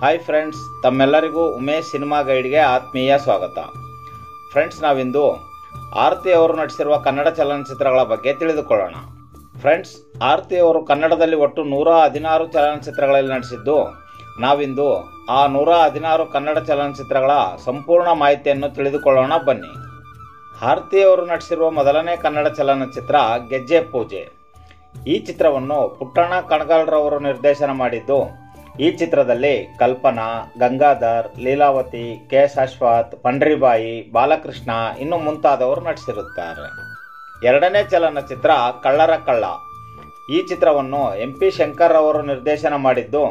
Hi friends, ತಮ್ಮೆಲ್ಲರಿಗೂ Umesh cinema ಗೈಡ್ಗೆ ಆತ್ಮೀಯ ಸ್ವಾಗತ. ಫ್ರೆಂಡ್ಸ್, ನಾವಿಂದು ಆರತಿ ಅವರು ನಟಿಸಿರುವ ಕನ್ನಡ ಚಲನಚಿತ್ರಗಳ ಬಗ್ಗೆ ತಿಳಿದುಕೊಳ್ಳೋಣ. ಫ್ರೆಂಡ್ಸ್, ಆರತಿ ಅವರು ಕನ್ನಡದಲ್ಲಿ ಒಟ್ಟು 116 ಚಲನಚಿತ್ರಗಳಲ್ಲಿ ನಟಿಸಿದ್ದು, ನಾವಿಂದು ಆ 116 ಕನ್ನಡ ಚಲನಚಿತ್ರಗಳ ಸಂಪೂರ್ಣ ಮಾಹಿತಿಯನ್ನು ತಿಳಿದುಕೊಳ್ಳೋಣ ಬನ್ನಿ. ಆರತಿ ಅವರು ನಟಿಸಿರುವ ಮೊದಲನೇ ಕನ್ನಡ ಚಲನಚಿತ್ರ ಗೆಜ್ಜೆ ಪೂಜೆ. ಈ ಚಿತ್ರವನ್ನು ಪುಟ್ಟಣ್ಣ ಕಣಗಾಲ್ರವರು ನಿರ್ದೇಶನ ಮಾಡಿದ್ದು. ಈ ಚಿತ್ರದಲ್ಲಿ ಕಲ್ಪನಾ, ಗಂಗಾಧರ್, ಲೀಲಾವತಿ, ಕೆ. ಶಾಶ್ವತ್, ಪಂಡ್ರಿಬಾಯಿ, ಬಾಲಕೃಷ್ಣ ಇನ್ನು ಮುಂತಾದವರು ನಟಿಸಿರುತ್ತಾರೆ. ಎರಡನೇ ಚಲನಚಿತ್ರ ಕಳ್ಳರ ಕಳ್ಳ. ಈ ಚಿತ್ರವನ್ನು MP ಶಂಕರ್ ಅವರು ನಿರ್ದೇಶನ ಮಾಡಿದ್ದು.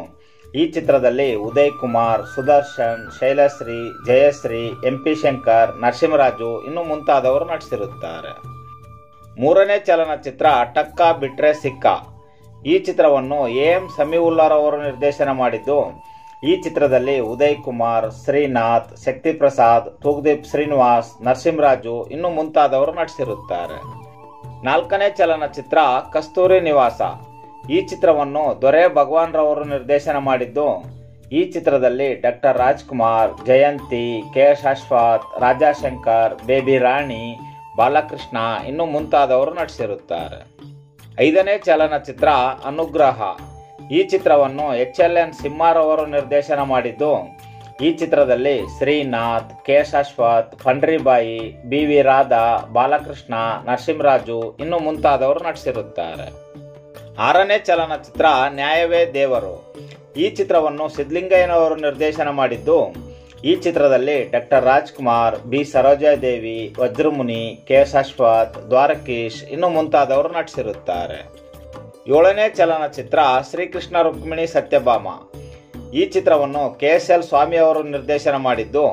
ಈ ಚಿತ್ರದಲ್ಲಿ ಉದಯ್ ಕುಮಾರ್, ಸುದರ್ಶನ್, ಶೈಲಶ್ರೀ, ಜಯಶ್ರೀ, MP ಶಂಕರ್, ನರಸಿಂಹರಾಜು ಇನ್ನು ಮುಂತಾದವರು ನಟಿಸಿರುತ್ತಾರೆ. ಮೂರನೇ ಚಲನಚಿತ್ರ ಟಕ್ಕ ಬಿಟ್ರೆ ಸಿಕ್ಕ. ಈ ಚಿತ್ರವನ್ನು AM ಸಮೀವುಲ್ಲಾರವರು ನಿರ್ದೇಶನ ಮಾಡಿದ್ದು. ಈ ಚಿತ್ರದಲ್ಲಿ ಉದಯ್ ಕುಮಾರ್, ಶ್ರೀನಾಥ್, ಶಕ್ತಿ ಪ್ರಸಾದ್, ತೂಗುದೀಪ್ ಶ್ರೀನಿವಾಸ್, ನರಸಿಂಹರಾಜು ಇನ್ನು ಮುಂತಾದವರು ನಟಿಸಿರುತ್ತಾರೆ. ನಾಲ್ಕನೇ ಚಲನಚಿತ್ರ ಕಸ್ತೂರಿ ನಿವಾಸ. ಈ ಚಿತ್ರವನ್ನು ದೊರೆ ಭಗವಾನ್ ರವರು ನಿರ್ದೇಶನ ಮಾಡಿದ್ದು. ಈ ಚಿತ್ರದಲ್ಲಿ ಡಾಕ್ಟರ್ ರಾಜ್ಕುಮಾರ್, ಜಯಂತಿ, ಕೆ. ಶಾಶ್ವತ್, ರಾಜಾಶಂಕರ್, ಬೇಬಿ ರಾಣಿ, ಬಾಲಕೃಷ್ಣ ಇನ್ನು ಮುಂತಾದವರು ನಟಿಸಿರುತ್ತಾರೆ. ಐದನೇ ಚಲನಚಿತ್ರ ಅನುಗ್ರಹ. ಈ ಚಿತ್ರವನ್ನು HLN ಸಿಂಹರವರು ನಿರ್ದೇಶನ ಮಾಡಿದ್ದು. ಈ ಚಿತ್ರದಲ್ಲಿ ಶ್ರೀನಾಥ್, ಕೆ. ಶಾಶ್ವತ್, ಪಂಡ್ರಿಬಾಯಿ, BV ರಾಧಾ, ಬಾಲಕೃಷ್ಣ, ನರಸಿಂಹರಾಜು ಇನ್ನು ಮುಂತಾದವರು ನಟಿಸಿರುತ್ತಾರೆ. ಆರನೇ ಚಲನಚಿತ್ರ ನ್ಯಾಯವೇ ದೇವರು. ಈ ಚಿತ್ರವನ್ನು ಸಿದ್ಲಿಂಗಯ್ಯನವರು ನಿರ್ದೇಶನ ಮಾಡಿದ್ದು. ಈ ಚಿತ್ರದಲ್ಲಿ doctor Rajkumar, B. Sarojadevi, Vajramuni, K. Shashwath, Dwarakish ಇನ್ನು ಮುಂತಾದವರು ನಟಿಸಿರುತ್ತಾರೆ. ಏಳನೇ ಚಲನಚಿತ್ರ ಶ್ರೀಕೃಷ್ಣ ರುಕ್ಮಿಣಿ ಸತ್ಯಭಾಮ. ಈ ಚಿತ್ರವನ್ನು KSL ಸ್ವಾಮಿ ಅವರು ನಿರ್ದೇಶನ ಮಾಡಿದ್ದು.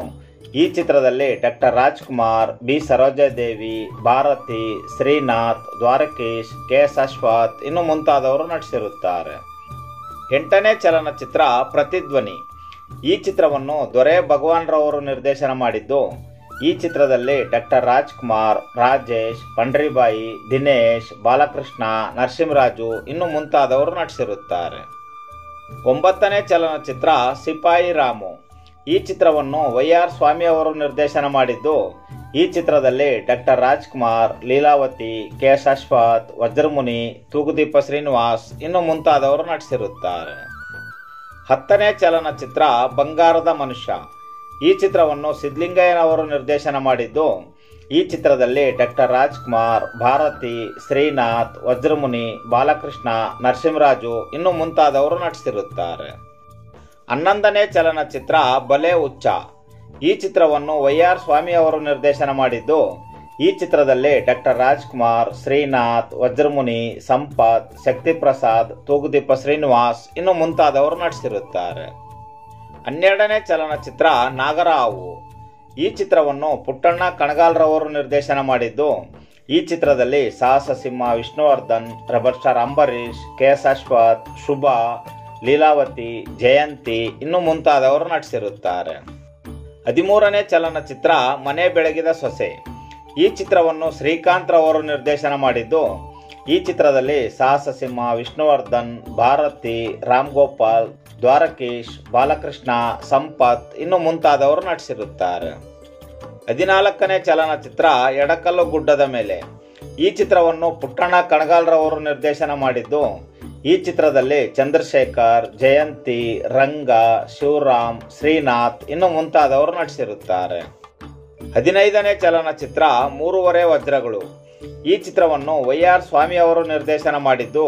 ಈ ಚಿತ್ರದಲ್ಲಿ doctor Rajkumar, B. Sarojadevi, Bharathi, Srinath, Dwarakish, K. Shashwath ಇನ್ನು ಮುಂತಾದವರು ನಟಿಸಿರುತ್ತಾರೆ. ಎಂಟನೇ ಚಲನಚಿತ್ರ ಪ್ರತಿಧ್ವನಿ. ಈ ಚಿತ್ರವನ್ನು ದೊರೆ ಭಗವಾನ್ ರವರು ನಿರ್ದೇಶನ ಮಾಡಿದ್ದು. ಈ ಚಿತ್ರದಲ್ಲಿ ಡಾಕ್ಟರ್ ರಾಜ್ಕುಮಾರ್, ರಾಜೇಶ್, ಪಂಡ್ರಿಬಾಯಿ, ದಿನೇಶ್, ಬಾಲಕೃಷ್ಣ, ನರಸಿಂಹರಾಜು ಇನ್ನು ಮುಂತಾದವರು ನಟಿಸಿರುತ್ತಾರೆ. ಒಂಬತ್ತನೇ ಚಲನಚಿತ್ರ ಸಿಪಾಯಿ ರಾಮು. ಈ ಚಿತ್ರವನ್ನು YR ಸ್ವಾಮಿ ಅವರು ನಿರ್ದೇಶನ ಮಾಡಿದ್ದು. ಈ ಚಿತ್ರದಲ್ಲಿ ಡಾಕ್ಟರ್ ರಾಜ್ಕುಮಾರ್, ಲೀಲಾವತಿ, ಕೆ. ಶಾಶ್ವತ್, ವಜ್ರಮುನಿ, ತೂಗುದೀಪ ಶ್ರೀನಿವಾಸ್ ಇನ್ನು ಮುಂತಾದವರು ನಟಿಸಿರುತ್ತಾರೆ. ಹತ್ತನೇ ಚಲನಚಿತ್ರ ಬಂಗಾರದ ಮನುಷ್ಯ. ಈ ಚಿತ್ರವನ್ನು ಸಿದ್ಲಿಂಗಯ್ಯನವರು ನಿರ್ದೇಶನ ಮಾಡಿದ್ದು. ಈ ಚಿತ್ರದಲ್ಲಿ ಡಾಕ್ಟರ್ ರಾಜ್ಕುಮಾರ್, ಭಾರತಿ, ಶ್ರೀನಾಥ್, ವಜ್ರಮುನಿ, ಬಾಲಕೃಷ್ಣ, ನರಸಿಂಹರಾಜು ಇನ್ನು ಮುಂತಾದವರು ನಟಿಸಿರುತ್ತಾರೆ. 11ನೇ ಚಲನಚಿತ್ರ ಬಲೆ ಹುಚ್ಚ. ಈ ಚಿತ್ರವನ್ನು YR ಸ್ವಾಮಿ ಅವರು ನಿರ್ದೇಶನ ಮಾಡಿದ್ದು. ಈ ಚಿತ್ರದಲ್ಲಿ ಡಾಕ್ಟರ್ ರಾಜ್ಕುಮಾರ್, ಶ್ರೀನಾಥ್, ವಜ್ರಮುನಿ, ಸಂಪತ್, ಶಕ್ತಿ ಪ್ರಸಾದ್, ತೂಗುದೀಪ ಶ್ರೀನಿವಾಸ್ ಇನ್ನು ಮುಂತಾದವರು ನಟಿಸಿರುತ್ತಾರೆ. 12ನೇ ಚಲನಚಿತ್ರ ನಾಗರಹಾವು. ಈ ಚಿತ್ರವನ್ನು ಪುಟ್ಟಣ್ಣ ಕಣಗಾಲ್ರವರು ನಿರ್ದೇಶನ ಮಾಡಿದ್ದು. ಈ ಚಿತ್ರದಲ್ಲಿ Sahasa Simha Vishnuvardhan, rebel star Ambareesh, K. Shashwath, Shubha, Leelavathi, Jayanthi ಇನ್ನು ಮುಂತಾದವರು ನಟಿಸಿರುತ್ತಾರೆ. 13ನೇ ಚಲನಚಿತ್ರ ಮನೆ ಬೆಳಗಿದ ಸೊಸೆ. ಈ ಚಿತ್ರವನ್ನು ಶ್ರೀಕಾಂತ್ ರವರು ನಿರ್ದೇಶನ ಮಾಡಿದ್ದು. ಈ ಚಿತ್ರದಲ್ಲಿ ಸಾಹಸ ಸಿಂಹ ವಿಷ್ಣುವರ್ಧನ್, ಭಾರತಿ, ರಾಮ್ ಗೋಪಾಲ್, ದ್ವಾರಕೀಶ್, ಬಾಲಕೃಷ್ಣ, ಸಂಪತ್ ಇನ್ನು ಮುಂತಾದವರು ನಟಿಸಿರುತ್ತಾರೆ. 14ನೇ ಚಲನಚಿತ್ರ ಎಡಕಲ್ಲು ಗುಡ್ಡದ ಮೇಲೆ. ಈ ಚಿತ್ರವನ್ನು ಪುಟ್ಟಣ್ಣ ಕಣಗಾಲ್ರವರು ನಿರ್ದೇಶನ ಮಾಡಿದ್ದು. ಈ ಚಿತ್ರದಲ್ಲಿ ಚಂದ್ರಶೇಖರ್, ಜಯಂತಿ, ರಂಗ, ಶಿವರಾಮ್, ಶ್ರೀನಾಥ್ ಇನ್ನು ಮುಂತಾದವರು ನಟಿಸಿರುತ್ತಾರೆ. 15ನೇ ಚಲನಚಿತ್ರ ಮೂರುವರೆ ವಜ್ರಗಳು. ಈ ಚಿತ್ರವನ್ನು YR ಸ್ವಾಮಿ ಅವರು ನಿರ್ದೇಶನ ಮಾಡಿದ್ದು.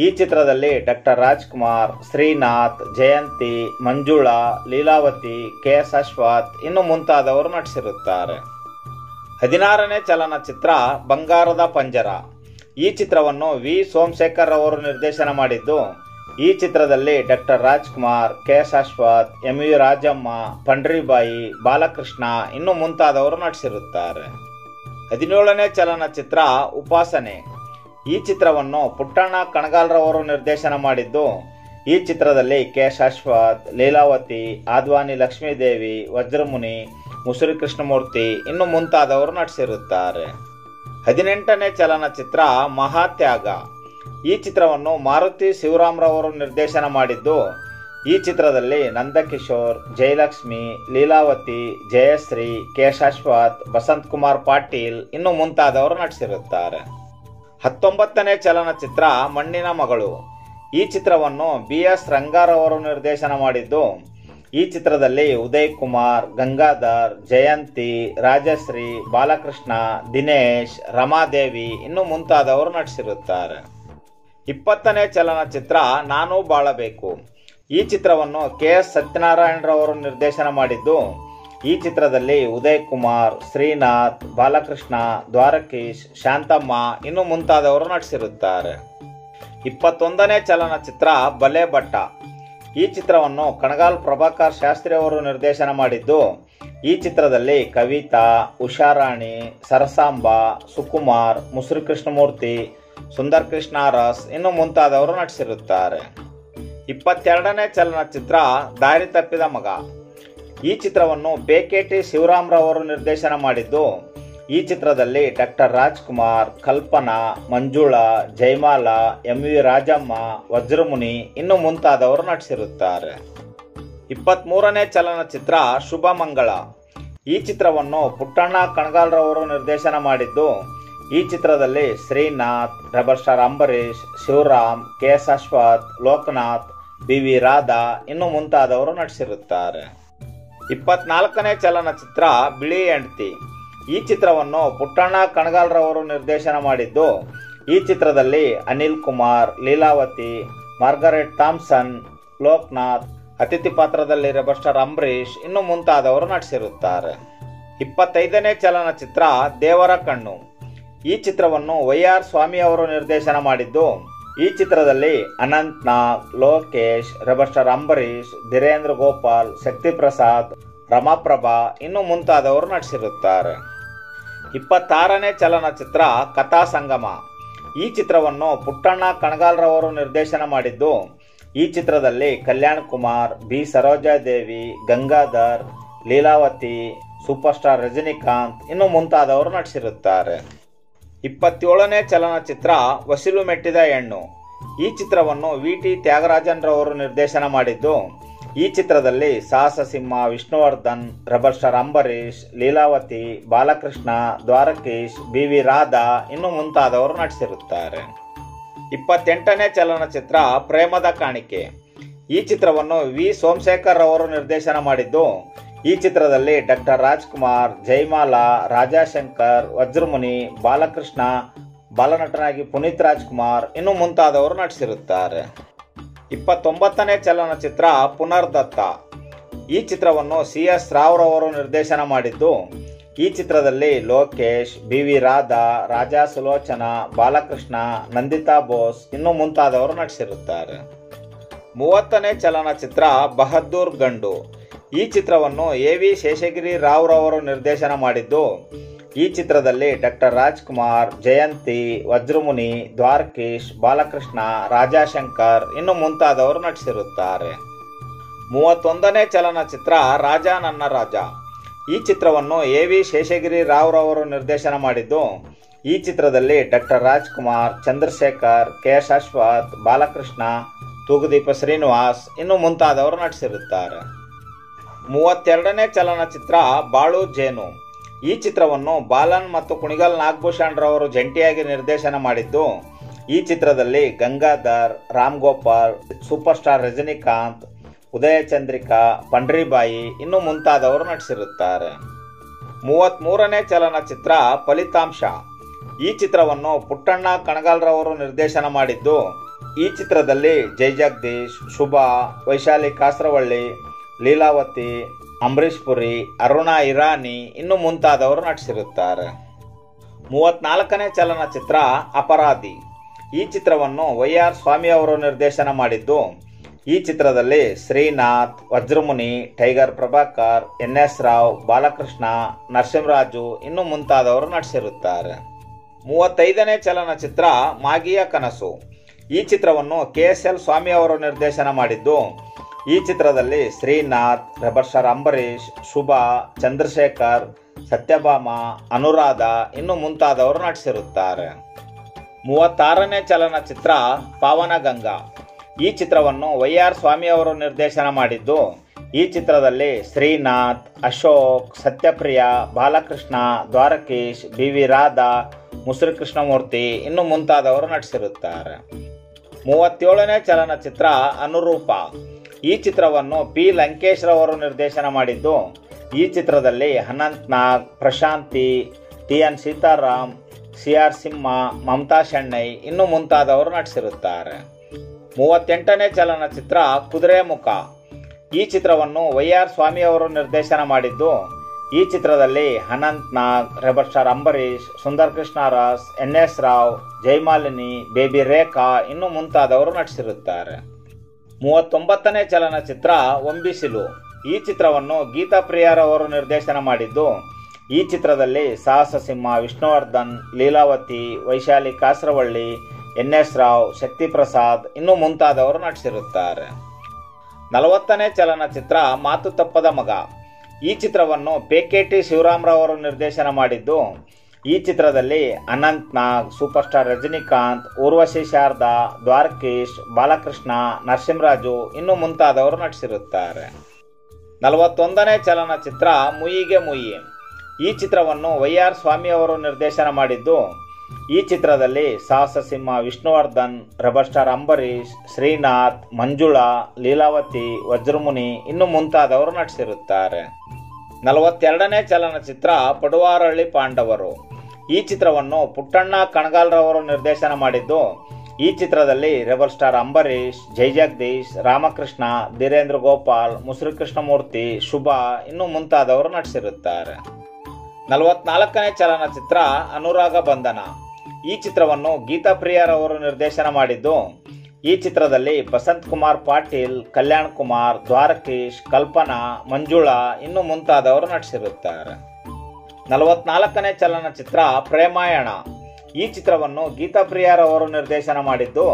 ಈ ಚಿತ್ರದಲ್ಲಿ ಡಾಕ್ಟರ್ ರಾಜ್ಕುಮಾರ್, ಶ್ರೀನಾಥ್, ಜಯಂತಿ, ಮಂಜುಳಾ, ಲೀಲಾವತಿ, ಕೆ. ಶಾಶ್ವತ್ ಇನ್ನು ಮುಂತಾದವರು ನಟಿಸಿರುತ್ತಾರೆ. 16ನೇ ಚಲನಚಿತ್ರ ಬಂಗಾರದ ಪಂಜರ. ಈ ಚಿತ್ರವನ್ನು V. ಸೋಮಶೇಖರ್ ಅವರು ನಿರ್ದೇಶನ ಮಾಡಿದ್ದು. ಈ ಚಿತ್ರದಲ್ಲಿ ಡಾಕ್ಟರ್ ರಾಜ್ಕುಮಾರ್, ಕೆ. ಶಾಶ್ವತ್, MV ರಾಜಮ್ಮ, ಪಂಡ್ರಿಬಾಯಿ, ಬಾಲಕೃಷ್ಣ ಇನ್ನು ಮುಂತಾದವರು ನಟಿಸಿರುತ್ತಾರೆ. 17ನೇ ಚಲನಚಿತ್ರ ಉಪಾಸನೆ. ಈ ಚಿತ್ರವನ್ನು ಪುಟ್ಟಣ್ಣ ಕಣಗಾಲ್ರವರು ನಿರ್ದೇಶನ ಮಾಡಿದ್ದು. ಈ ಚಿತ್ರದಲ್ಲಿ ಕೆ. ಶಾಶ್ವತ್, ಲೀಲಾವತಿ, ಆದ್ವಾನಿ ಲಕ್ಷ್ಮೀದೇವಿ, ವಜ್ರಮುನಿ, ಮುಸುರಿ ಕೃಷ್ಣಮೂರ್ತಿ ಇನ್ನು ಮುಂತಾದವರು ನಟಿಸಿರುತ್ತಾರೆ. 18ನೇ ಚಲನಚಿತ್ರ ಮಹಾತ್ಯಾಗ. ಈ ಚಿತ್ರವನ್ನು ಮಾರುತಿ ಶಿವರಾಮ್ರವರು ನಿರ್ದೇಶನ ಮಾಡಿದ್ದು. ಈ ಚಿತ್ರದಲ್ಲಿ ನಂದಕಿಶೋರ್, ಜಯಲಕ್ಷ್ಮಿ, ಲೀಲಾವತಿ, ಜಯಶ್ರೀ, ಕೆ ಶಾಶ್ವತ್, ಬಸಂತ್ ಕುಮಾರ್ ಪಾಟೀಲ್ ಇನ್ನು ಮುಂತಾದವರು ನಟಿಸಿರುತ್ತಾರೆ. 19ನೇ ಚಲನಚಿತ್ರ ಮಣ್ಣಿನ ಮಗಳು. ಈ ಚಿತ್ರವನ್ನು BS ರಂಗಾರವರು ನಿರ್ದೇಶನ ಮಾಡಿದ್ದು, ಈ ಚಿತ್ರದಲ್ಲಿ ಉದಯ್ ಕುಮಾರ್, ಗಂಗಾಧರ್, ಜಯಂತಿ, ರಾಜಶ್ರೀ, ಬಾಲಕೃಷ್ಣ, ದಿನೇಶ್, ರಮಾದೇವಿ ಇನ್ನು ಮುಂತಾದವರು ನಟಿಸಿರುತ್ತಾರೆ. 20ನೇ ಚಲನಚಿತ್ರ ನಾನು ಬಾಳಬೇಕು. ಈ ಚಿತ್ರವನ್ನು KS ಸತ್ಯನಾರಾಯಣರವರು ನಿರ್ದೇಶನ ಮಾಡಿದ್ದು, ಈ ಚಿತ್ರದಲ್ಲಿ ಉದಯ್ ಕುಮಾರ್, ಶ್ರೀನಾಥ್, ಬಾಲಕೃಷ್ಣ, ದ್ವಾರಕೀಶ್, ಶಾಂತಮ್ಮ ಇನ್ನು ಮುಂತಾದವರು ನಟಿಸಿರುತ್ತಾರೆ. 21ನೇ ಚಲನಚಿತ್ರ ಬಲೆ ಬಟ್ಟ. ಈ ಚಿತ್ರವನ್ನು ಕಣಗಾಲ್ ಪ್ರಭಾಕರ್ ಶಾಸ್ತ್ರಿ ಅವರು ನಿರ್ದೇಶನ ಮಾಡಿದ್ದು, ಈ ಚಿತ್ರದಲ್ಲಿ ಕವಿತಾ, ಉಷಾರಾಣಿ, ಸರಸಾಂಬ, ಸುಕುಮಾರ್, ಮುಸುರಿ ಕೃಷ್ಣಮೂರ್ತಿ, ಸುಂದರ್ ಕೃಷ್ಣ ಅರಸ್ ಇನ್ನು ಮುಂತಾದವರು ನಟಿಸಿರುತ್ತಾರೆ. 22ನೇ ಚಲನಚಿತ್ರ ದಾರಿ ತಪ್ಪಿದ ಮಗ. ಈ ಚಿತ್ರವನ್ನು PKT ಶಿವರಾಮ್ರವರು ನಿರ್ದೇಶನ ಮಾಡಿದ್ದು, ಈ ಚಿತ್ರದಲ್ಲಿ ಡಾಕ್ಟರ್ ರಾಜ್ಕುಮಾರ್, ಕಲ್ಪನಾ, ಮಂಜುಳಾ, ಜಯಮಾಲಾ, MV ರಾಜಮ್ಮ, ವಜ್ರಮುನಿ ಇನ್ನು ಮುಂತಾದವರು ನಟಿಸಿರುತ್ತಾರೆ. 23ನೇ ಚಲನಚಿತ್ರ ಶುಭ ಮಂಗಳ. ಈ ಚಿತ್ರವನ್ನು ಪುಟ್ಟಣ್ಣ ಕಣಗಾಲ್ರವರು ನಿರ್ದೇಶನ ಮಾಡಿದ್ದು, ಈ ಚಿತ್ರದಲ್ಲಿ Srinath, rebel star Ambareesh, Shivaram, K Shashwath, Lokanath, BV Radha ಇನ್ನು ಮುಂತಾದವರು ನಟಿಸಿರುತ್ತಾರೆ. 24ನೇ ಚಲನಚಿತ್ರ ಬಿಳಿ ಹೆಂಡತಿ. ಈ ಚಿತ್ರವನ್ನು ಪುಟ್ಟಣ್ಣ ಕಣಗಾಲ್ರವರು ನಿರ್ದೇಶನ ಮಾಡಿದ್ದು, ಈ ಚಿತ್ರದಲ್ಲಿ ಅನಿಲ್ ಕುಮಾರ್, ಲೀಲಾವತಿ, ಮಾರ್ಗರೆಟ್ ಥಾಮ್ಸನ್, ಲೋಕನಾಥ್, ಅತಿಥಿ ಪಾತ್ರದಲ್ಲಿ ರೆಬಲ್ ಸ್ಟಾರ್ ಅಂಬರೀಶ್ ಇನ್ನು ಮುಂತಾದವರು ನಟಿಸಿರುತ್ತಾರೆ. 25ನೇ ಚಲನಚಿತ್ರ ದೇವರ ಕಣ್ಣು. ಈ ಚಿತ್ರವನ್ನು YR ಸ್ವಾಮಿ ಅವರು ನಿರ್ದೇಶನ ಮಾಡಿದ್ದು, ಈ ಚಿತ್ರದಲ್ಲಿ ಅನಂತ್ ನಾಗ್, ಲೋಕೇಶ್, ರೆಬಲ್ ಸ್ಟಾರ್ ಅಂಬರೀಶ್, ಧೀರೇಂದ್ರ ಗೋಪಾಲ್, ಶಕ್ತಿ ಪ್ರಸಾದ್, ರಮಾಪ್ರಭಾ ಇನ್ನು ಮುಂತಾದವರು ನಟಿಸಿರುತ್ತಾರೆ. 26ನೇ ಚಲನಚಿತ್ರ ಕಥಾ ಸಂಗಮ. ಈ ಚಿತ್ರವನ್ನು ಪುಟ್ಟಣ್ಣ ಕಣಗಾಲ್ರವರು ನಿರ್ದೇಶನ ಮಾಡಿದ್ದು, ಈ ಚಿತ್ರದಲ್ಲಿ Kalyan Kumar, B Sarojadevi, Gangadhar, Leelavathi, super star Rajinikanth ಇನ್ನು ಮುಂತಾದವರು ನಟಿಸಿರುತ್ತಾರೆ. 27ನೇ ಚಲನಚಿತ್ರ ವಸಿಲು ಮೆಟ್ಟಿದ ಹೆಣ್ಣು. ಈ ಚಿತ್ರವನ್ನು VT ತ್ಯಾಗರಾಜನ್ ರವರು ನಿರ್ದೇಶನ ಮಾಡಿದ್ದು, ಈ ಚಿತ್ರದಲ್ಲಿ Sahasa Simha Vishnuvardhan, rebel star Ambareesh, Leelavathi, Balakrishna, Dwarakish, BV Radha ಇನ್ನು ಮುಂತಾದವರು ನಟಿಸಿರುತ್ತಾರೆ. 28ನೇ ಚಲನಚಿತ್ರ ಪ್ರೇಮದ ಕಾಣಿಕೆ. ಈ ಚಿತ್ರವನ್ನು V ಸೋಮಶೇಖರ್ ಅವರು ನಿರ್ದೇಶನ ಮಾಡಿದ್ದು, ಈ ಚಿತ್ರದಲ್ಲಿ ಡಾಕ್ಟರ್ ರಾಜ್ಕುಮಾರ್, ಜಯಮಾಲಾ, ರಾಜಾಶಂಕರ್, ವಜ್ರಮುನಿ, ಬಾಲಕೃಷ್ಣ, ಬಾಲನಟನಾಗಿ ಪುನೀತ್ ರಾಜ್ಕುಮಾರ್ ಇನ್ನು ಮುಂತಾದವರು ನಟಿಸಿರುತ್ತಾರೆ. 29ನೇ ಚಲನಚಿತ್ರ ಪುನರ್ದತ್ತ. ಈ ಚಿತ್ರವನ್ನು CS ರಾವ್ ರವರು ನಿರ್ದೇಶನ ಮಾಡಿದ್ದು, ಈ ಚಿತ್ರದಲ್ಲಿ ಲೋಕೇಶ್, BV ರಾಧಾ, ರಾಜಾ ಸುಲೋಚನಾ, ಬಾಲಕೃಷ್ಣ, ನಂದಿತಾ ಬೋಸ್ ಇನ್ನು ಮುಂತಾದವರು ನಟಿಸಿರುತ್ತಾರೆ. 30ನೇ ಚಲನಚಿತ್ರ ಬಹದ್ದೂರ್ ಗಂಡು. ಈ ಚಿತ್ರವನ್ನು AV ಶೇಷಗಿರಿ ರಾವ್ ರವರು ನಿರ್ದೇಶನ ಮಾಡಿದ್ದು, ಈ ಚಿತ್ರದಲ್ಲಿ ಡಾಕ್ಟರ್ ರಾಜ್ಕುಮಾರ್, ಜಯಂತಿ, ವಜ್ರಮುನಿ, ದ್ವಾರಕೀಶ್, ಬಾಲಕೃಷ್ಣ, ರಾಜಾಶಂಕರ್ ಇನ್ನು ಮುಂತಾದವರು ನಟಿಸಿರುತ್ತಾರೆ. 31ನೇ ಚಲನಚಿತ್ರ ರಾಜ ನನ್ನ ರಾಜ. ಈ ಚಿತ್ರವನ್ನು AV ಶೇಷಗಿರಿ ರಾವ್ ರವರು ನಿರ್ದೇಶನ ಮಾಡಿದ್ದು, ಈ ಚಿತ್ರದಲ್ಲಿ ಡಾಕ್ಟರ್ ರಾಜ್ಕುಮಾರ್, ಚಂದ್ರಶೇಖರ್, ಕೆ ಶಾಶ್ವತ್, ಬಾಲಕೃಷ್ಣ, ತೂಗುದೀಪ ಶ್ರೀನಿವಾಸ್ ಇನ್ನು ಮುಂತಾದವರು ನಟಿಸಿರುತ್ತಾರೆ. 32ನೇ ಚಲನಚಿತ್ರ ಬಾಳು ಜೇನು. ಈ ಚಿತ್ರವನ್ನು ಬಾಲನ್ ಮತ್ತು ಕುಣಿಗಲ್ ನಾಗಭೂಷಣ್ ರವರು ಜಂಟಿಯಾಗಿ ನಿರ್ದೇಶನ ಮಾಡಿದ್ದು, ಈ ಚಿತ್ರದಲ್ಲಿ ಗಂಗಾಧರ್, ರಾಮ್ ಗೋಪಾಲ್, ಸೂಪರ್ ಸ್ಟಾರ್ ರಜನಿಕಾಂತ್, ಉದಯ ಚಂದ್ರಿಕಾ, ಪಂಡ್ರಿಬಾಯಿ ಇನ್ನು ಮುಂತಾದವರು ನಟಿಸಿರುತ್ತಾರೆ. 33ನೇ ಚಲನಚಿತ್ರ ಫಲಿತಾಂಶ. ಈ ಚಿತ್ರವನ್ನು ಪುಟ್ಟಣ್ಣ ಕಣಗಾಲ್ರವರು ನಿರ್ದೇಶನ ಮಾಡಿದ್ದು, ಈ ಚಿತ್ರದಲ್ಲಿ ಜೈ ಜಗದೀಶ್, ಶುಭಾ, ವೈಶಾಲಿ ಕಾಸರವಳ್ಳಿ, ಲೀಲಾವತಿ, ಅಂಬರೀಶ್ ಪುರಿ, ಅರುಣಾ ಇರಾನಿ ಇನ್ನು ಮುಂತಾದವರು ನಟಿಸಿರುತ್ತಾರೆ. 34ನೇ ಚಲನಚಿತ್ರ ಅಪರಾಧಿ. ಈ ಚಿತ್ರವನ್ನು YR ಸ್ವಾಮಿ ಅವರು ನಿರ್ದೇಶನ ಮಾಡಿದ್ದು, ಈ ಚಿತ್ರದಲ್ಲಿ ಶ್ರೀನಾಥ್, ವಜ್ರಮುನಿ, ಟೈಗರ್ ಪ್ರಭಾಕರ್, NS ರಾವ್, ಬಾಲಕೃಷ್ಣ, ನರಸಿಂಹರಾಜು ಇನ್ನು ಮುಂತಾದವರು ನಟಿಸಿರುತ್ತಾರೆ. 35ನೇ ಚಲನಚಿತ್ರ ಮಾಗಿಯ ಕನಸು. ಈ ಚಿತ್ರವನ್ನು KSL ಸ್ವಾಮಿ ಅವರು ನಿರ್ದೇಶನ ಮಾಡಿದ್ದು, ಈ ಚಿತ್ರದಲ್ಲಿ ಶ್ರೀನಾಥ್, ರೆಬಲ್ ಸ್ಟಾರ್ ಅಂಬರೀಶ್, ಶುಭಾ, ಚಂದ್ರಶೇಖರ್, ಸತ್ಯಭಾಮ, ಅನುರಾಧ ಇನ್ನು ಮುಂತಾದವರು ನಟಿಸಿರುತ್ತಾರೆ. 36ನೇ ಚಲನಚಿತ್ರ ಪಾವನಗಂಗಾ. ಈ ಚಿತ್ರವನ್ನು ವೈ.ಆರ್. ಸ್ವಾಮಿ ಅವರು ನಿರ್ದೇಶನ ಮಾಡಿದ್ದು. ಈ ಚಿತ್ರದಲ್ಲಿ ಶ್ರೀನಾಥ್, ಅಶೋಕ್, ಸತ್ಯಪ್ರಿಯ, ಬಾಲಕೃಷ್ಣ, ದ್ವಾರಕೀಶ್, ಬಿ.ವಿ. ರಾಧಾ, ಮುಸುರಿ ಕೃಷ್ಣಮೂರ್ತಿ ಇನ್ನು ಮುಂತಾದವರು ನಟಿಸಿರುತ್ತಾರೆ. 37ನೇ ಚಲನಚಿತ್ರ ಅನುರೂಪ. ಈ ಚಿತ್ರವನ್ನು ಪಿ. ಲಂಕೇಶ್ ರವರು ನಿರ್ದೇಶನ ಮಾಡಿದ್ದು. ಈ ಚಿತ್ರದಲ್ಲಿ ಅನಂತ್ ನಾಗ್, ಪ್ರಶಾಂತಿ, ಟಿ.ಎನ್. ಸೀತಾರಾಮ್, ಸಿ.ಆರ್. ಸಿಂಹ, ಮಮತಾ ಶೆಣ್ಣೈ ಇನ್ನು ಮುಂತಾದವರು ನಟಿಸಿರುತ್ತಾರೆ. 38ನೇ ಚಲನಚಿತ್ರ ಕುದುರೆಮುಖ. ಈ ಚಿತ್ರವನ್ನು ವೈ.ಆರ್. ಸ್ವಾಮಿ ಅವರು ನಿರ್ದೇಶನ ಮಾಡಿದ್ದು. ಈ ಚಿತ್ರದಲ್ಲಿ Anant Nag, rebel star Ambareesh, Sundar Krishna Urs, N S. Rao, Jayamalini, baby Rekha ಇನ್ನು ಮುಂತಾದವರು ನಟಿಸಿರುತ್ತಾರೆ. 39ನೇ ಚಲನಚಿತ್ರ ಒಂಬಿಸಿಲು. ಈ ಚಿತ್ರವನ್ನು ಗೀತಾ ಪ್ರಿಯಾರವರು ನಿರ್ದೇಶನ ಮಾಡಿದ್ದು. ಈ ಚಿತ್ರದಲ್ಲಿ ಸಾಹಸ ಸಿಂಹ, ವಿಷ್ಣುವರ್ಧನ್, ಲೀಲಾವತಿ, ವೈಶಾಲಿ ಕಾಸರವಳ್ಳಿ, ಎನ್.ಎಸ್. ರಾವ್, ಶಕ್ತಿ ಪ್ರಸಾದ್ ಇನ್ನು ಮುಂತಾದವರು ನಟಿಸಿರುತ್ತಾರೆ. 40ನೇ ಚಲನಚಿತ್ರ ಮಾತು ತಪ್ಪದ ಮಗ. ಈ ಚಿತ್ರವನ್ನು ಕೆ.ಟಿ. ಶಿವರಾಮರವರು ನಿರ್ದೇಶನ ಮಾಡಿದ್ದು. ಈ ಚಿತ್ರದಲ್ಲಿ ಅನಂತ್ ನಾಗ್, ಸೂಪರ್ ಸ್ಟಾರ್ ರಜನಿಕಾಂತ್, ಊರ್ವಶಿ ಶಾರದಾ, ದ್ವಾರಕೀಶ್, ಬಾಲಕೃಷ್ಣ, ನರಸಿಂಹರಾಜು ಇನ್ನು ಮುಂತಾದವರು ನಟಿಸಿರುತ್ತಾರೆ. 41ನೇ ಚಲನಚಿತ್ರ ಮುಯಿಗೆ ಮುಯಿ. ಈ ಚಿತ್ರವನ್ನು ವೈ.ಆರ್. ಸ್ವಾಮಿ ಅವರು ನಿರ್ದೇಶನ ಮಾಡಿದ್ದು. ಈ ಚಿತ್ರದಲ್ಲಿ ಸಾಹಸ ಸಿಂಹ, ವಿಷ್ಣುವರ್ಧನ್, ರೆಬಲ್ ಸ್ಟಾರ್ ಅಂಬರೀಶ್, ಶ್ರೀನಾಥ್, ಮಂಜುಳಾ, ಲೀಲಾವತಿ, ವಜ್ರಮುನಿ ಇನ್ನು ಮುಂತಾದವರು ನಟಿಸಿರುತ್ತಾರೆ. 42ನೇ ಚಲನಚಿತ್ರ ಪಡುವಾರಳ್ಳಿ ಪಾಂಡವರು. ಈ ಚಿತ್ರವನ್ನು ಪುಟ್ಟಣ್ಣ ಕಣಗಾಲ್ರವರು ನಿರ್ದೇಶನ ಮಾಡಿದ್ದು. ಈ ಚಿತ್ರದಲ್ಲಿ ರೆಬಲ್ ಸ್ಟಾರ್ ಅಂಬರೀಶ್, ಜಗದೀಶ್, ರಾಮಕೃಷ್ಣ, ಧೀರೇಂದ್ರ ಗೋಪಾಲ್, ಮುಸುರಿ ಕೃಷ್ಣಮೂರ್ತಿ, ಶುಭಾ ಇನ್ನು ಮುಂತಾದವರು ನಟಿಸಿರುತ್ತಾರೆ. 44ನೇ ಚಲನಚಿತ್ರ ಅನುರಾಗ ಬಂಧನ. ಈ ಚಿತ್ರವನ್ನು ಗೀತಾ ಪ್ರಿಯಾರವರು ನಿರ್ದೇಶನ ಮಾಡಿದ್ದು. ಈ ಚಿತ್ರದಲ್ಲಿ ಬಸಂತ್ ಕುಮಾರ್ ಪಾಟೀಲ್, ಕಲ್ಯಾಣ್ ಕುಮಾರ್, ದ್ವಾರಕೀಶ್, ಕಲ್ಪನಾ, ಮಂಜುಳಾ ಇನ್ನು ಮುಂತಾದವರು ನಟಿಸಿರುತ್ತಾರೆ. 44ನೇ ಚಲನಚಿತ್ರ ಪ್ರೇಮಾಯಣ. ಈ ಚಿತ್ರವನ್ನು ಗೀತಾ ಪ್ರಿಯಾರವರು ನಿರ್ದೇಶನ ಮಾಡಿದ್ದು.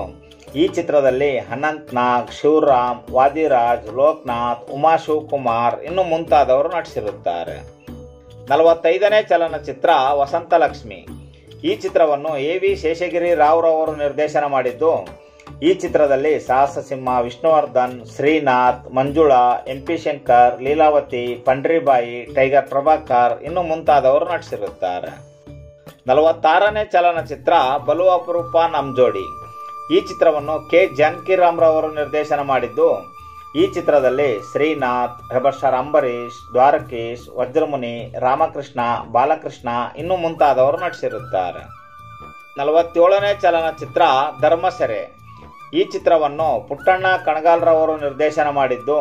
ಈ ಚಿತ್ರದಲ್ಲಿ ಅನಂತ್ ನಾಗ್, ಶಿವರಾಮ್, ವಾದಿರಾಜ್, ಲೋಕನಾಥ್, ಉಮಾ ಶಿವಕುಮಾರ್ ಇನ್ನು ಮುಂತಾದವರು ನಟಿಸಿರುತ್ತಾರೆ. 45ನೇ ಚಲನಚಿತ್ರ ವಸಂತಲಕ್ಷ್ಮಿ. ಈ ಚಿತ್ರವನ್ನು ಎ.ವಿ. ಶೇಷಗಿರಿ ರಾವ್ರವರು ನಿರ್ದೇಶನ ಮಾಡಿದ್ದು. ಈ ಚಿತ್ರದಲ್ಲಿ ಸಾಹಸ ಸಿಂಹ, ವಿಷ್ಣುವರ್ಧನ್, ಶ್ರೀನಾಥ್, ಮಂಜುಳಾ, ಎಂ.ಪಿ. ಶಂಕರ್, ಲೀಲಾವತಿ, ಪಂಡ್ರಿಬಾಯಿ, ಟೈಗರ್ ಪ್ರಭಾಕರ್ ಇನ್ನು ಮುಂತಾದವರು ನಟಿಸಿರುತ್ತಾರೆ. 46ನೇ ಚಲನಚಿತ್ರ ಬಲು ಅಪರೂಪ ನಮ್ ಜೋಡಿ. ಈ ಚಿತ್ರವನ್ನು ಕೆ. ಜಾನಕಿರಾಮ್ರವರು ನಿರ್ದೇಶನ ಮಾಡಿದ್ದು. ಈ ಚಿತ್ರದಲ್ಲಿ ಶ್ರೀನಾಥ್, ರೆಬಲ್ ಸ್ಟಾರ್ ಅಂಬರೀಶ್, ದ್ವಾರಕೀಶ್, ವಜ್ರಮುನಿ, ರಾಮಕೃಷ್ಣ, ಬಾಲಕೃಷ್ಣ ಇನ್ನು ಮುಂತಾದವರು ನಟಿಸಿರುತ್ತಾರೆ. 47ನೇ ಚಲನಚಿತ್ರ ಧರ್ಮಸೆರೆ. ಈ ಚಿತ್ರವನ್ನು ಪುಟ್ಟಣ್ಣ ಕಣಗಾಲ್ರವರು ನಿರ್ದೇಶನ ಮಾಡಿದ್ದು.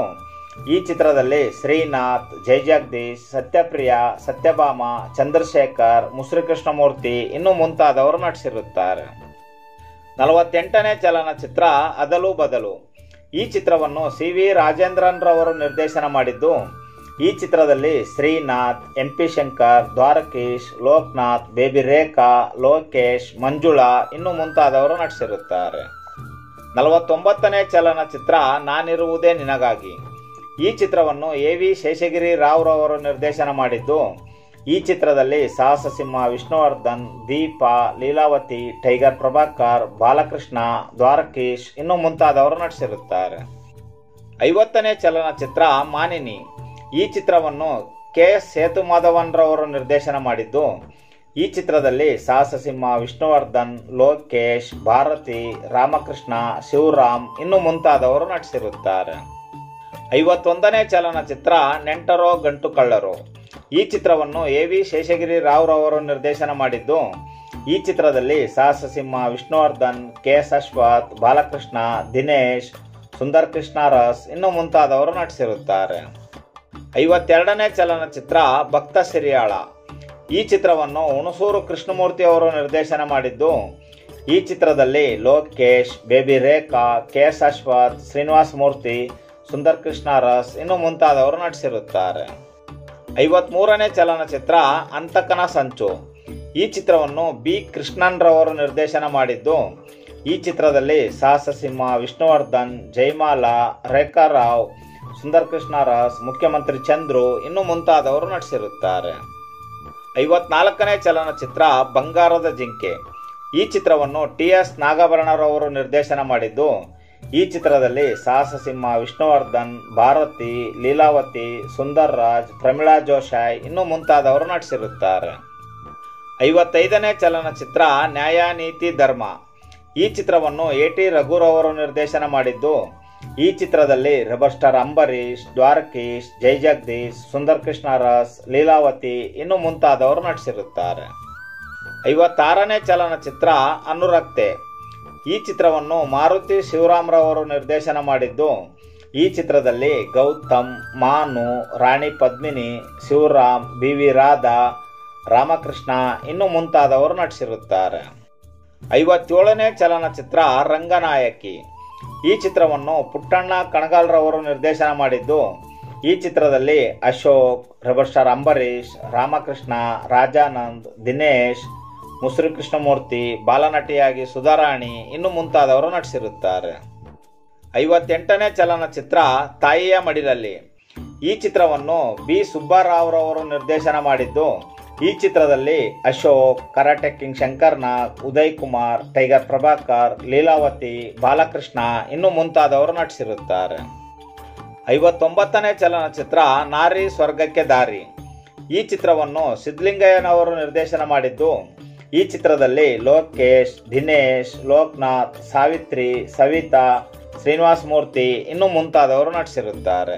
ಈ ಚಿತ್ರದಲ್ಲಿ ಶ್ರೀನಾಥ್, ಜಗದೀಶ್, ಸತ್ಯಪ್ರಿಯ, ಸತ್ಯಭಾಮ, ಚಂದ್ರಶೇಖರ್, ಮುಸುರಿ ಕೃಷ್ಣಮೂರ್ತಿ ಇನ್ನು ಮುಂತಾದವರು ನಟಿಸಿರುತ್ತಾರೆ. 48ನೇ ಚಲನಚಿತ್ರ ಅದಲು ಬದಲು. ಈ ಚಿತ್ರವನ್ನು ಸಿ.ವಿ. ರಾಜೇಂದ್ರನ್ ರವರು ನಿರ್ದೇಶನ ಮಾಡಿದ್ದು. ಈ ಚಿತ್ರದಲ್ಲಿ ಶ್ರೀನಾಥ್, ಎಂ.ಪಿ. ಶಂಕರ್, ದ್ವಾರಕೀಶ್, ಲೋಕನಾಥ್, ಬೇಬಿ ರೇಖಾ, ಲೋಕೇಶ್, ಮಂಜುಳಾ ಇನ್ನು ಮುಂತಾದವರು ನಟಿಸಿರುತ್ತಾರೆ. 49ನೇ ಚಲನಚಿತ್ರ ನಾನಿರುವುದೇ ನಿನಗಾಗಿ. ಈ ಚಿತ್ರವನ್ನು ಎ.ವಿ. ಶೇಷಗಿರಿ ರಾವ್ರವರು ನಿರ್ದೇಶನ ಮಾಡಿದ್ದು. ಈ ಚಿತ್ರದಲ್ಲಿ ಸಾಹಸ ಸಿಂಹ, ವಿಷ್ಣುವರ್ಧನ್, ದೀಪಾ, ಲೀಲಾವತಿ, ಟೈಗರ್ ಪ್ರಭಾಕರ್, ಬಾಲಕೃಷ್ಣ, ದ್ವಾರಕೀಶ್ ಇನ್ನು ಮುಂತಾದವರು ನಟಿಸಿರುತ್ತಾರೆ. 50ನೇ ಚಲನಚಿತ್ರ ಮಾನಿನಿ. ಈ ಚಿತ್ರವನ್ನು ಕೆ.ಎಸ್. ಸೇತುಮಾಧವನ್ ರವರು ನಿರ್ದೇಶನ ಮಾಡಿದ್ದು. ಈ ಚಿತ್ರದಲ್ಲಿ ಸಾಹಸ ಸಿಂಹ, ವಿಷ್ಣುವರ್ಧನ್, ಲೋಕೇಶ್, ಭಾರತಿ, ರಾಮಕೃಷ್ಣ, ಶಿವರಾಮ್ ಇನ್ನು ಮುಂತಾದವರು ನಟಿಸಿರುತ್ತಾರೆ. 51ನೇ ಚಲನಚಿತ್ರ ನೆಂಟರೋ ಗಂಟು ಕಳ್ಳರು. ಈ ಚಿತ್ರವನ್ನು ಎ.ವಿ. ಶೇಷಗಿರಿ ರಾವ್ರವರು ನಿರ್ದೇಶನ ಮಾಡಿದ್ದು. ಈ ಚಿತ್ರದಲ್ಲಿ ಸಾಹಸ ಸಿಂಹ, ವಿಷ್ಣುವರ್ಧನ್, ಕೆ.ಎಸ್. ಅಶ್ವಥ್, ಬಾಲಕೃಷ್ಣ, ದಿನೇಶ್, ಸುಂದರ್ ಕೃಷ್ಣ ರಾಸ್ ಇನ್ನು ಮುಂತಾದವರು ನಟಿಸಿರುತ್ತಾರೆ. 52ನೇ ಚಲನಚಿತ್ರ ಭಕ್ತ ಸಿರಿಯಾಳ. ಈ ಚಿತ್ರವನ್ನು ಹುಣಸೂರು ಕೃಷ್ಣಮೂರ್ತಿ ಅವರು ನಿರ್ದೇಶನ ಮಾಡಿದ್ದು. ಈ ಚಿತ್ರದಲ್ಲಿ ಲೋಕೇಶ್, ಬೇಬಿ ರೇಖಾ, ಕೆ.ಎಸ್. ಅಶ್ವಥ್, ಶ್ರೀನಿವಾಸ ಮೂರ್ತಿ, ಸುಂದರ್ ಕೃಷ್ಣ ರಾಸ್ ಇನ್ನು ಮುಂತಾದವರು ನಟಿಸಿರುತ್ತಾರೆ. 53ನೇ ಚಲನಚಿತ್ರ ಅಂತಕನ ಸಂಚು. ಈ ಚಿತ್ರವನ್ನು ಬಿ. ಕೃಷ್ಣನ್ ರವರು ನಿರ್ದೇಶನ ಮಾಡಿದ್ದು. ಈ ಚಿತ್ರದಲ್ಲಿ ಸಾಹಸ ಸಿಂಹ, ವಿಷ್ಣುವರ್ಧನ್, ಜಯಮಾಲಾ, ರೇಖಾ ರಾವ್, ಸುಂದರ್ ಕೃಷ್ಣ ರಾಸ್, ಮುಖ್ಯಮಂತ್ರಿ ಚಂದ್ರು ಇನ್ನು ಮುಂತಾದವರು ನಟಿಸಿರುತ್ತಾರೆ. 54ನೇ ಚಲನಚಿತ್ರ ಬಂಗಾರದ ಜಿಂಕೆ. ಈ ಚಿತ್ರವನ್ನು ಟಿ.ಎಸ್. ನಾಗಾಭರಣರವರು ನಿರ್ದೇಶನ ಮಾಡಿದ್ದು. ಈ ಚಿತ್ರದಲ್ಲಿ ಸಾಹಸ ಸಿಂಹ ವಿಷ್ಣುವರ್ಧನ್, ಭಾರತಿ, ಲೀಲಾವತಿ, ಸುಂದರ್ ರಾಜ್, ಪ್ರಮೀಳಾ ಜೋಶಾಯ್ ಇನ್ನೂ ಮುಂತಾದವರು ನಟಿಸಿರುತ್ತಾರೆ. 55ನೇ ಚಲನಚಿತ್ರ ನ್ಯಾಯ ನೀತಿ ಧರ್ಮ. ಈ ಚಿತ್ರವನ್ನು ಎ.ಟಿ. ರಘುರವರು ನಿರ್ದೇಶನ ಮಾಡಿದ್ದು, ಈ ಚಿತ್ರದಲ್ಲಿ ರೆಬಲ್ ಸ್ಟಾರ್ ಅಂಬರೀಶ್, ದ್ವಾರಕೀಶ್, ಜೈ ಜಗದೀಶ್, ಸುಂದರ್ ಕೃಷ್ಣರಾಜ್, ಲೀಲಾವತಿ ಇನ್ನೂ ಮುಂತಾದವರು ನಟಿಸಿರುತ್ತಾರೆ. 56ನೇ ಚಲನಚಿತ್ರ ಅನುರಕ್ತೆ. ಈ ಚಿತ್ರವನ್ನು ಮಾರುತಿ ಶಿವರಾಮ್ರವರು ನಿರ್ದೇಶನ ಮಾಡಿದ್ದು, ಈ ಚಿತ್ರದಲ್ಲಿ ಗೌತಮ್, ಮಾನು, ರಾಣಿ ಪದ್ಮಿನಿ, ಶಿವರಾಮ್, ಬಿ.ವಿ. ರಾಧಾ, ರಾಮಕೃಷ್ಣ ಇನ್ನೂ ಮುಂತಾದವರು ನಟಿಸಿರುತ್ತಾರೆ. 57ನೇ ಚಲನಚಿತ್ರ ರಂಗನಾಯಕಿ. ಈ ಚಿತ್ರವನ್ನು ಪುಟ್ಟಣ್ಣ ಕಣಗಾಲ್ರವರು ನಿರ್ದೇಶನ ಮಾಡಿದ್ದು, ಈ ಚಿತ್ರದಲ್ಲಿ ಅಶೋಕ್, ರೆಬಲ್ ಸ್ಟಾರ್ ಅಂಬರೀಶ್, ರಾಮಕೃಷ್ಣ, ರಾಜಾನಂದ್, ದಿನೇಶ್, ಮುಸುರಿ ಕೃಷ್ಣಮೂರ್ತಿ, ಬಾಲನಟಿಯಾಗಿ ಸುಧಾರಾಣಿ ಇನ್ನೂ ಮುಂತಾದವರು ನಟಿಸಿರುತ್ತಾರೆ. 58ನೇ ಚಲನಚಿತ್ರ ತಾಯಿಯ ಮಡಿಲಲ್ಲಿ. ಈ ಚಿತ್ರವನ್ನು ಬಿ. ಸುಬ್ಬರಾವ್ರವರು ನಿರ್ದೇಶನ ಮಾಡಿದ್ದು, ಈ ಚಿತ್ರದಲ್ಲಿ Ashok, karate king Shankar Nag, Uday Kumar, tiger Prabhakar, Leelavathi, Balakrishna ಇನ್ನೂ ಮುಂತಾದವರು ನಟಿಸಿರುತ್ತಾರೆ. 59ನೇ ಚಲನಚಿತ್ರ ನಾರಿ ಸ್ವರ್ಗಕ್ಕೆ ದಾರಿ. ಈ ಚಿತ್ರವನ್ನು ಸಿದ್ಧಲಿಂಗಯ್ಯನವರು ನಿರ್ದೇಶನ ಮಾಡಿದ್ದು, ಈ ಚಿತ್ರದಲ್ಲಿ ಲೋಕೇಶ್, ದಿನೇಶ್, ಲೋಕನಾಥ್, ಸಾವಿತ್ರಿ, ಸವಿತಾ, ಶ್ರೀನಿವಾಸ ಮೂರ್ತಿ ಇನ್ನೂ ಮುಂತಾದವರು ನಟಿಸಿರುತ್ತಾರೆ.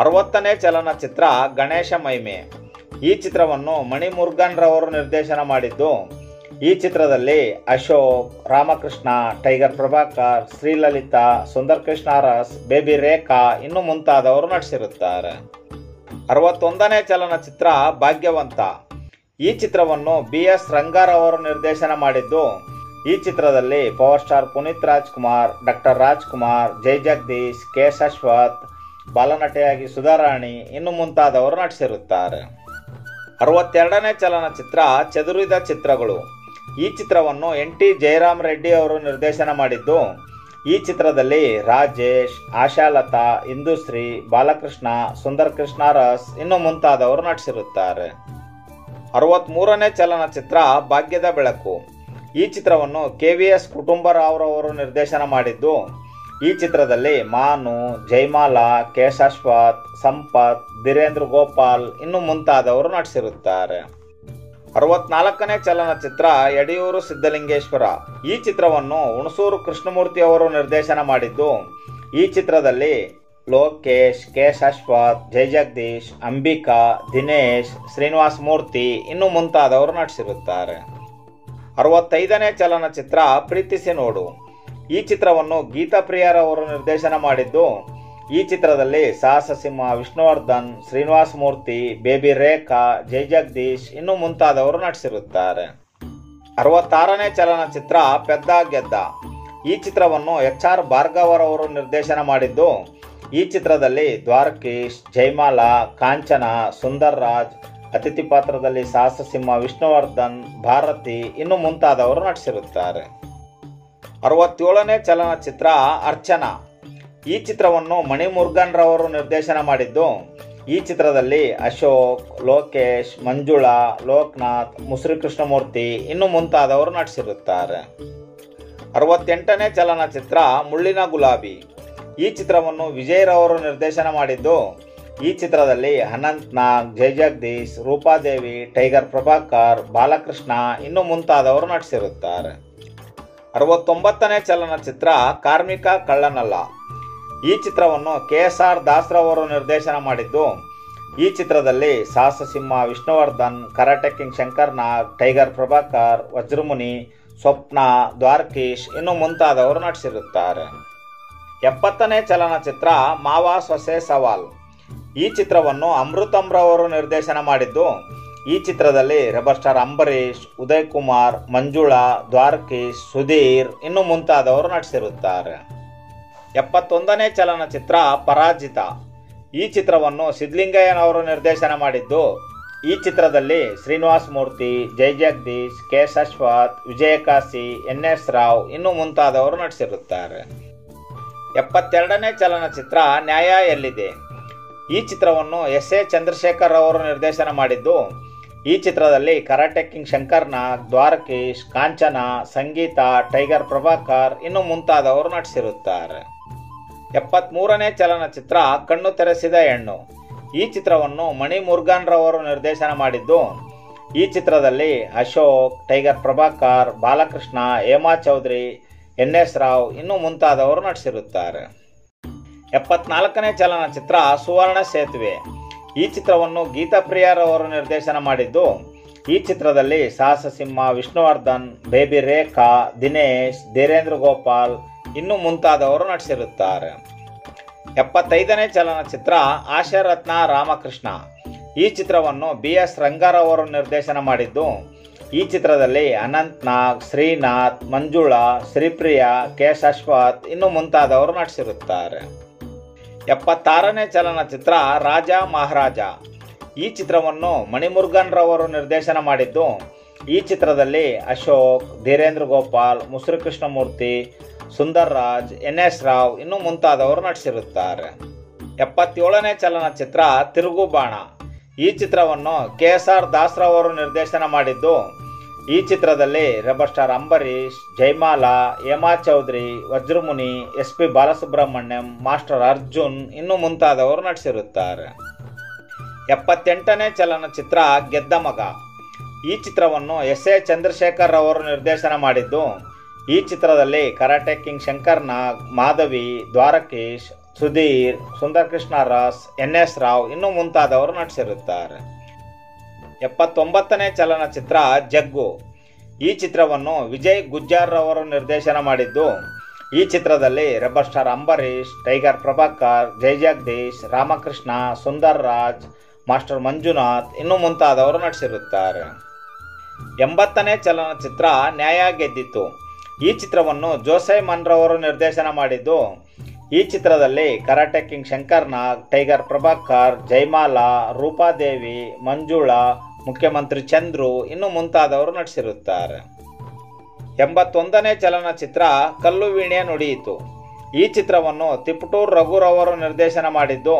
60ನೇ ಚಲನಚಿತ್ರ ಗಣೇಶ ಮಹಿಮೆ. ಈ ಚಿತ್ರವನ್ನು ಮಣಿ ಮುರುಗನ್ ರವರು ನಿರ್ದೇಶನ ಮಾಡಿದ್ದು, ಈ ಚಿತ್ರದಲ್ಲಿ ಅಶೋಕ್, ರಾಮಕೃಷ್ಣ, ಟೈಗರ್ ಪ್ರಭಾಕರ್, ಶ್ರೀಲಲಿತಾ, ಸುಂದರ್ ಕೃಷ್ಣರಾಜ್, ಬೇಬಿ ರೇಖಾ ಇನ್ನೂ ಮುಂತಾದವರು ನಟಿಸಿರುತ್ತಾರೆ. 61ನೇ ಚಲನಚಿತ್ರ ಭಾಗ್ಯವಂತ. ಈ ಚಿತ್ರವನ್ನು ಬಿ.ಎಸ್. ರಂಗಾರವರು ನಿರ್ದೇಶನ ಮಾಡಿದ್ದು, ಈ ಚಿತ್ರದಲ್ಲಿ power star Puneeth Rajkumar, doctor Rajkumar, Jai Jagadish, K. Ashwath, ಬಾಲನಟಿಯಾಗಿ ಸುಧಾರಾಣಿ ಇನ್ನೂ ಮುಂತಾದವರು ನಟಿಸಿರುತ್ತಾರೆ. 62ನೇ ಚಲನಚಿತ್ರ ಚದುರಿದ ಚಿತ್ರಗಳು. ಈ ಚಿತ್ರವನ್ನು ಎನ್.ಟಿ. ಜಯರಾಮ್ ರೆಡ್ಡಿ ಅವರು ನಿರ್ದೇಶನ ಮಾಡಿದ್ದು, ಈ ಚಿತ್ರದಲ್ಲಿ ರಾಜೇಶ್, ಆಶಾಲತಾ, ಇಂದುಶ್ರೀ, ಬಾಲಕೃಷ್ಣ, ಸುಂದರ್ ಕೃಷ್ಣರಾಜ್ ಇನ್ನೂ ಮುಂತಾದವರು ನಟಿಸಿರುತ್ತಾರೆ. 63ನೇ ಚಲನಚಿತ್ರ ಭಾಗ್ಯದ ಬೆಳಕು. ಈ ಚಿತ್ರವನ್ನು ಕೆ.ವಿ.ಎಸ್. ಕುಟುಂಬರಾವ್ರವರು ನಿರ್ದೇಶನ ಮಾಡಿದ್ದು, ಈ ಚಿತ್ರದಲ್ಲಿ ಮಾನು, ಜೈಮಾಲಾ, ಕೆ. ಅಶ್ವಥ್, ಸಂಪತ್, ಧೀರೇಂದ್ರ ಗೋಪಾಲ್ ಇನ್ನೂ ಮುಂತಾದವರು ನಟಿಸಿರುತ್ತಾರೆ. 64ನೇ ಚಲನಚಿತ್ರ ಯಡಿಯೂರು ಸಿದ್ದಲಿಂಗೇಶ್ವರ. ಈ ಚಿತ್ರವನ್ನು ಹುಣಸೂರು ಕೃಷ್ಣಮೂರ್ತಿ ಅವರು ನಿರ್ದೇಶನ ಮಾಡಿದ್ದು, ಈ ಚಿತ್ರದಲ್ಲಿ ಲೋಕೇಶ್, ಕೆ. ಅಶ್ವಥ್, ಜೈ ಜಗದೀಶ್, ಅಂಬಿಕಾ, ದಿನೇಶ್, ಶ್ರೀನಿವಾಸ ಮೂರ್ತಿ ಇನ್ನೂ ಮುಂತಾದವರು ನಟಿಸಿರುತ್ತಾರೆ. 65ನೇ ಚಲನಚಿತ್ರ ಪ್ರೀತಿಸಿ ನೋಡು. ಈ ಚಿತ್ರವನ್ನು ಗೀತಾ ಪ್ರಿಯರವರು ನಿರ್ದೇಶನ ಮಾಡಿದ್ದು, ಈ ಚಿತ್ರದಲ್ಲಿ ಸಾಹಸ ಸಿಂಹ ವಿಷ್ಣುವರ್ಧನ್, ಶ್ರೀನಿವಾಸ ಮೂರ್ತಿ, ಬೇಬಿ ರೇಖಾ, ಜೈ ಜಗದೀಶ್ ಇನ್ನೂ ಮುಂತಾದವರು ನಟಿಸಿರುತ್ತಾರೆ. 66ನೇ ಚಲನಚಿತ್ರ ಪೆದ್ದ ಗೆದ್ದ. ಈ ಚಿತ್ರವನ್ನು ಎಚ್.ಆರ್. ಭಾರ್ಗವರವರು ನಿರ್ದೇಶನ ಮಾಡಿದ್ದು, ಈ ಚಿತ್ರದಲ್ಲಿ ದ್ವಾರಕೀಶ್, ಜೈಮಾಲಾ, ಕಾಂಚನ, ಸುಂದರ್ ರಾಜ್, ಅತಿಥಿ ಪಾತ್ರದಲ್ಲಿ ಸಾಹಸ ಸಿಂಹ ವಿಷ್ಣುವರ್ಧನ್, ಭಾರತಿ ಇನ್ನೂ ಮುಂತಾದವರು ನಟಿಸಿರುತ್ತಾರೆ. 67ನೇ ಚಲನಚಿತ್ರ ಅರ್ಚನಾ. ಈ ಚಿತ್ರವನ್ನು ಮಣಿ ಮುರುಗನ್ ರವರು ನಿರ್ದೇಶನ ಮಾಡಿದ್ದು, ಈ ಚಿತ್ರದಲ್ಲಿ ಅಶೋಕ್, ಲೋಕೇಶ್, ಮಂಜುಳಾ, ಲೋಕನಾಥ್, ಮುಸುರಿ ಕೃಷ್ಣಮೂರ್ತಿ ಇನ್ನೂ ಮುಂತಾದವರು ನಟಿಸಿರುತ್ತಾರೆ. 68ನೇ ಚಲನಚಿತ್ರ ಮುಳ್ಳಿನ ಗುಲಾಬಿ. ಈ ಚಿತ್ರವನ್ನು ವಿಜಯ್ ರವರು ನಿರ್ದೇಶನ ಮಾಡಿದ್ದು, ಈ ಚಿತ್ರದಲ್ಲಿ ಅನಂತ್ ನಾಗ್, ಜೈ ಜಗದೀಶ್, ರೂಪಾದೇವಿ, ಟೈಗರ್ ಪ್ರಭಾಕರ್, ಬಾಲಕೃಷ್ಣ ಇನ್ನೂ ಮುಂತಾದವರು ನಟಿಸಿರುತ್ತಾರೆ. 69ನೇ ಚಲನಚಿತ್ರ ಕಾರ್ಮಿಕ ಕಳ್ಳನಲ್ಲ. ಈ ಚಿತ್ರವನ್ನು ಕೆ.ಎಸ್.ಆರ್. ದಾಸ್ರವರು ನಿರ್ದೇಶನ ಮಾಡಿದ್ದು, ಈ ಚಿತ್ರದಲ್ಲಿ Sahasa Simha Vishnuvardhan, karate king Shankarnag, tiger Prabhakar, Vajramuni, Swapna, Dwarakish ಇನ್ನೂ ಮುಂತಾದವರು ನಟಿಸಿರುತ್ತಾರೆ. 70ನೇ ಚಲನಚಿತ್ರ ಮಾವ ಸೊಸೆ ಸವಾಲ್. ಈ ಚಿತ್ರವನ್ನು ಅಮೃತಮ್ರವರು ನಿರ್ದೇಶನ ಮಾಡಿದ್ದು, ಈ ಚಿತ್ರದಲ್ಲಿ ರೆಬಲ್ ಸ್ಟಾರ್ ಅಂಬರೀಶ್, ಉದಯ್ ಕುಮಾರ್, ಮಂಜುಳಾ, ದ್ವಾರಕೀಶ್, ಸುಧೀರ್ ಇನ್ನೂ ಮುಂತಾದವರು ನಟಿಸಿರುತ್ತಾರೆ. 71ನೇ ಚಲನಚಿತ್ರ ಪರಾಜಿತ. ಈ ಚಿತ್ರವನ್ನು ಸಿದ್ಧಲಿಂಗಯ್ಯನವರು ನಿರ್ದೇಶನ ಮಾಡಿದ್ದು, ಈ ಚಿತ್ರದಲ್ಲಿ ಶ್ರೀನಿವಾಸ ಮೂರ್ತಿ, ಜೈ ಜಗದೀಶ್, ಕೆ. ಅಶ್ವಥ್, ವಿಜಯಕಾಶಿ, ಎನ್.ಎಸ್. ರಾವ್ ಇನ್ನೂ ಮುಂತಾದವರು ನಟಿಸಿರುತ್ತಾರೆ. 72ನೇ ಚಲನಚಿತ್ರ ನ್ಯಾಯ ಎಲ್ಲಿದೆ. ಈ ಚಿತ್ರವನ್ನು ಎಸ್.ಎ. ಚಂದ್ರಶೇಖರ್ ಅವರು ನಿರ್ದೇಶನ ಮಾಡಿದ್ದು, ಈ ಚಿತ್ರದಲ್ಲಿ ಕರಾಟೆ ಕಿಂಗ್ ಶಂಕರ್ ನಾಗ್, ದ್ವಾರಕೀಶ್, ಕಾಂಚನ, ಸಂಗೀತ, ಟೈಗರ್ ಪ್ರಭಾಕರ್ ಇನ್ನು ಮುಂತಾದವರು ನಟಿಸಿರುತ್ತಾರೆ. 73ನೇ ಚಲನಚಿತ್ರ ಕಣ್ಣು ತೆರೆಸಿದ ಹೆಣ್ಣು. ಈ ಚಿತ್ರವನ್ನು ಮಣಿ ಮುರುಗನ್ ರವರು ನಿರ್ದೇಶನ ಮಾಡಿದ್ದು, ಈ ಚಿತ್ರದಲ್ಲಿ ಅಶೋಕ್, ಟೈಗರ್ ಪ್ರಭಾಕರ್, ಬಾಲಕೃಷ್ಣ, ಹೇಮಾ ಚೌಧರಿ, NS ರಾವ್ ಇನ್ನು ಮುಂತಾದವರು ನಟಿಸಿರುತ್ತಾರೆ. 74ನೇ ಚಲನಚಿತ್ರ ಸುವರ್ಣ ಸೇತುವೆ. ಈ ಚಿತ್ರವನ್ನು ಗೀತಾಪ್ರಿಯರವರು ನಿರ್ದೇಶನ ಮಾಡಿದ್ದು, ಈ ಚಿತ್ರದಲ್ಲಿ ಸಾಹಸ ಸಿಂಹ ವಿಷ್ಣುವರ್ಧನ್, ಬೇಬಿ ರೇಖಾ, ದಿನೇಶ್, ಧೀರೇಂದ್ರ ಗೋಪಾಲ್ ಇನ್ನು ಮುಂತಾದವರು ನಟಿಸಿರುತ್ತಾರೆ. 75ನೇ ಚಲನಚಿತ್ರ ಆಶಾರತ್ನ ರಾಮಕೃಷ್ಣ. ಈ ಚಿತ್ರವನ್ನು BS ರಂಗಾರವರು ನಿರ್ದೇಶನ ಮಾಡಿದ್ದು, ಈ ಚಿತ್ರದಲ್ಲಿ ಅನಂತ್ ನಾಗ್, ಶ್ರೀನಾಥ್, ಮಂಜುಳಾ, ಶ್ರೀಪ್ರಿಯಾ, K. ಅಶ್ವಥ್ ಇನ್ನು ಮುಂತಾದವರು ನಟಿಸಿರುತ್ತಾರೆ. 76ನೇ ಚಲನಚಿತ್ರ ರಾಜ ಮಹಾರಾಜ. ಈ ಚಿತ್ರವನ್ನು ಮಣಿಮುರುಗನ್ ರವರು ನಿರ್ದೇಶನ ಮಾಡಿದ್ದು, ಈ ಚಿತ್ರದಲ್ಲಿ ಅಶೋಕ್, ಧೀರೇಂದ್ರ ಗೋಪಾಲ್, ಮುಸುರಿ ಕೃಷ್ಣಮೂರ್ತಿ, ಸುಂದರ್ ರಾಜ್, NS ರಾವ್ ಇನ್ನು ಮುಂತಾದವರು ನಟಿಸಿರುತ್ತಾರೆ. 77ನೇ ಚಲನಚಿತ್ರ ತಿರುಗುಬಾಣ. ಈ ಚಿತ್ರವನ್ನು KSR ದಾಸ್ ರವರು ನಿರ್ದೇಶನ ಮಾಡಿದ್ದು, ಈ ಚಿತ್ರದಲ್ಲಿ rebel star Ambareesh, Jayamala, Hema Chaudhary, Vajramuni, SP Balasubrahmanyam, master Arjun ಇನ್ನು ಮುಂತಾದವರು ನಟಿಸಿರುತ್ತಾರೆ. 78ನೇ ಚಲನಚಿತ್ರ ಗೆದ್ದ ಮಗ. ಈ ಚಿತ್ರವನ್ನು SA ಚಂದ್ರಶೇಖರ್ ಅವರು ನಿರ್ದೇಶನ ಮಾಡಿದ್ದು, ಈ ಚಿತ್ರದಲ್ಲಿ ಕರಾಟೆ ಕಿಂಗ್ ಶಂಕರ್ ನಾಗ್, ಮಾಧವಿ, ದ್ವಾರಕೀಶ್, ಸುಧೀರ್, ಸುಂದರ್ ಕೃಷ್ಣ ರಾಸ್, NS ರಾವ್ ಇನ್ನು ಮುಂತಾದವರು ನಟಿಸಿರುತ್ತಾರೆ. 79ನೇ ಚಲನಚಿತ್ರ ಜಗ್ಗು. ಈ ಚಿತ್ರವನ್ನು ವಿಜಯ್ ಗುಜ್ಜಾರ್ ರವರು ನಿರ್ದೇಶನ ಮಾಡಿದ್ದು, ಈ ಚಿತ್ರದಲ್ಲಿ rebel star Ambareesh, tiger Prabhakar, Jai Jagadish, Ramakrishna, Sundar Raj, master Manjunath ಇನ್ನು ಮುಂತಾದವರು ನಟಿಸಿರುತ್ತಾರೆ. 80ನೇ ಚಲನಚಿತ್ರ ನ್ಯಾಯ ಗೆದ್ದಿತು. ಈ ಚಿತ್ರವನ್ನು ಜೋಸೈ ಮನ್ ರವರು ನಿರ್ದೇಶನ ಮಾಡಿದ್ದು, ಈ ಚಿತ್ರದಲ್ಲಿ ಕರಾಟೆ ಕಿಂಗ್ ಶಂಕರ್ ನಾಗ್, ಟೈಗರ್ ಪ್ರಭಾಕರ್, ಜೈಮಾಲಾ, ರೂಪಾದೇವಿ, ಮಂಜುಳಾ, ಮುಖ್ಯಮಂತ್ರಿ ಚಂದ್ರು ಇನ್ನು ಮುಂತಾದವರು ನಟಿಸಿರುತ್ತಾರೆ. 81ನೇ ಚಲನಚಿತ್ರ ಕಲ್ಲು ವೀಣೆ ನುಡಿಯಿತು. ಈ ಚಿತ್ರವನ್ನು ತಿಪಟೂರ್ ರಘುರವರು ನಿರ್ದೇಶನ ಮಾಡಿದ್ದು,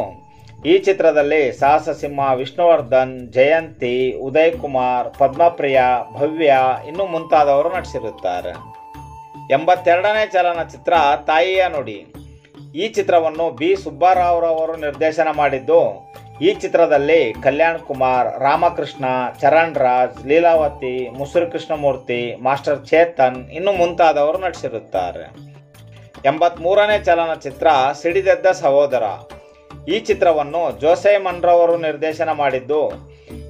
ಈ ಚಿತ್ರದಲ್ಲಿ ಸಾಹಸ ಸಿಂಹ ವಿಷ್ಣುವರ್ಧನ್, ಜಯಂತಿ, ಉದಯ್ ಕುಮಾರ್, ಪದ್ಮಪ್ರಿಯ, ಭವ್ಯ ಇನ್ನು ಮುಂತಾದವರು ನಟಿಸಿರುತ್ತಾರೆ. 82ನೇ ಚಲನಚಿತ್ರ ತಾಯಿಯ ನುಡಿ. ಈ ಚಿತ್ರವನ್ನು B. ಸುಬ್ಬರಾವ್ ರವರು ನಿರ್ದೇಶನ ಮಾಡಿದ್ದು, ಈ ಚಿತ್ರದಲ್ಲಿ ಕಲ್ಯಾಣ್ ಕುಮಾರ್, ರಾಮಕೃಷ್ಣ, ಚರಣ್ ರಾಜ್, ಲೀಲಾವತಿ, ಮುಸುರಿ ಕೃಷ್ಣಮೂರ್ತಿ, ಮಾಸ್ಟರ್ ಚೇತನ್ ಇನ್ನು ಮುಂತಾದವರು ನಟಿಸಿರುತ್ತಾರೆ. 83ನೇ ಚಲನಚಿತ್ರ ಸಿಡಿದೆದ್ದ ಸಹೋದರ. ಈ ಚಿತ್ರವನ್ನು ಜೋಸೈ ಮನ್ ರವರು ನಿರ್ದೇಶನ ಮಾಡಿದ್ದು,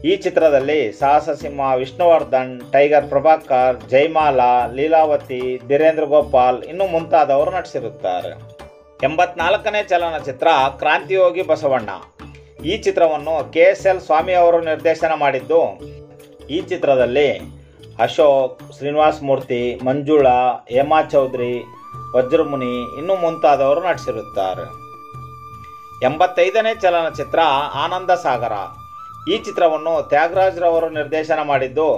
ಈ ಚಿತ್ರದಲ್ಲಿ ಸಾಹಸ ಸಿಂಹ ವಿಷ್ಣುವರ್ಧನ್, ಟೈಗರ್ ಪ್ರಭಾಕರ್, ಜೈಮಾಲಾ, ಲೀಲಾವತಿ, ಧೀರೇಂದ್ರ ಗೋಪಾಲ್ ಇನ್ನು ಮುಂತಾದವರು ನಟಿಸಿರುತ್ತಾರೆ. 84ನೇ ಚಲನಚಿತ್ರ ಕ್ರಾಂತಿಯೋಗಿ ಬಸವಣ್ಣ. ಈ ಚಿತ್ರವನ್ನು KSL ಸ್ವಾಮಿ ಅವರು ನಿರ್ದೇಶನ ಮಾಡಿದ್ದು, ಈ ಚಿತ್ರದಲ್ಲಿ ಅಶೋಕ್, ಶ್ರೀನಿವಾಸ್ ಮೂರ್ತಿ, ಮಂಜುಳಾ, ಹೇಮಾ ಚೌಧರಿ, ವಜ್ರಮುನಿ ಇನ್ನು ಮುಂತಾದವರು ನಟಿಸಿರುತ್ತಾರೆ. 85ನೇ ಚಲನಚಿತ್ರ ಆನಂದ ಸಾಗರ. ಈ ಚಿತ್ರವನ್ನು ತ್ಯಾಗರಾಜ್ ರವರು ನಿರ್ದೇಶನ ಮಾಡಿದ್ದು,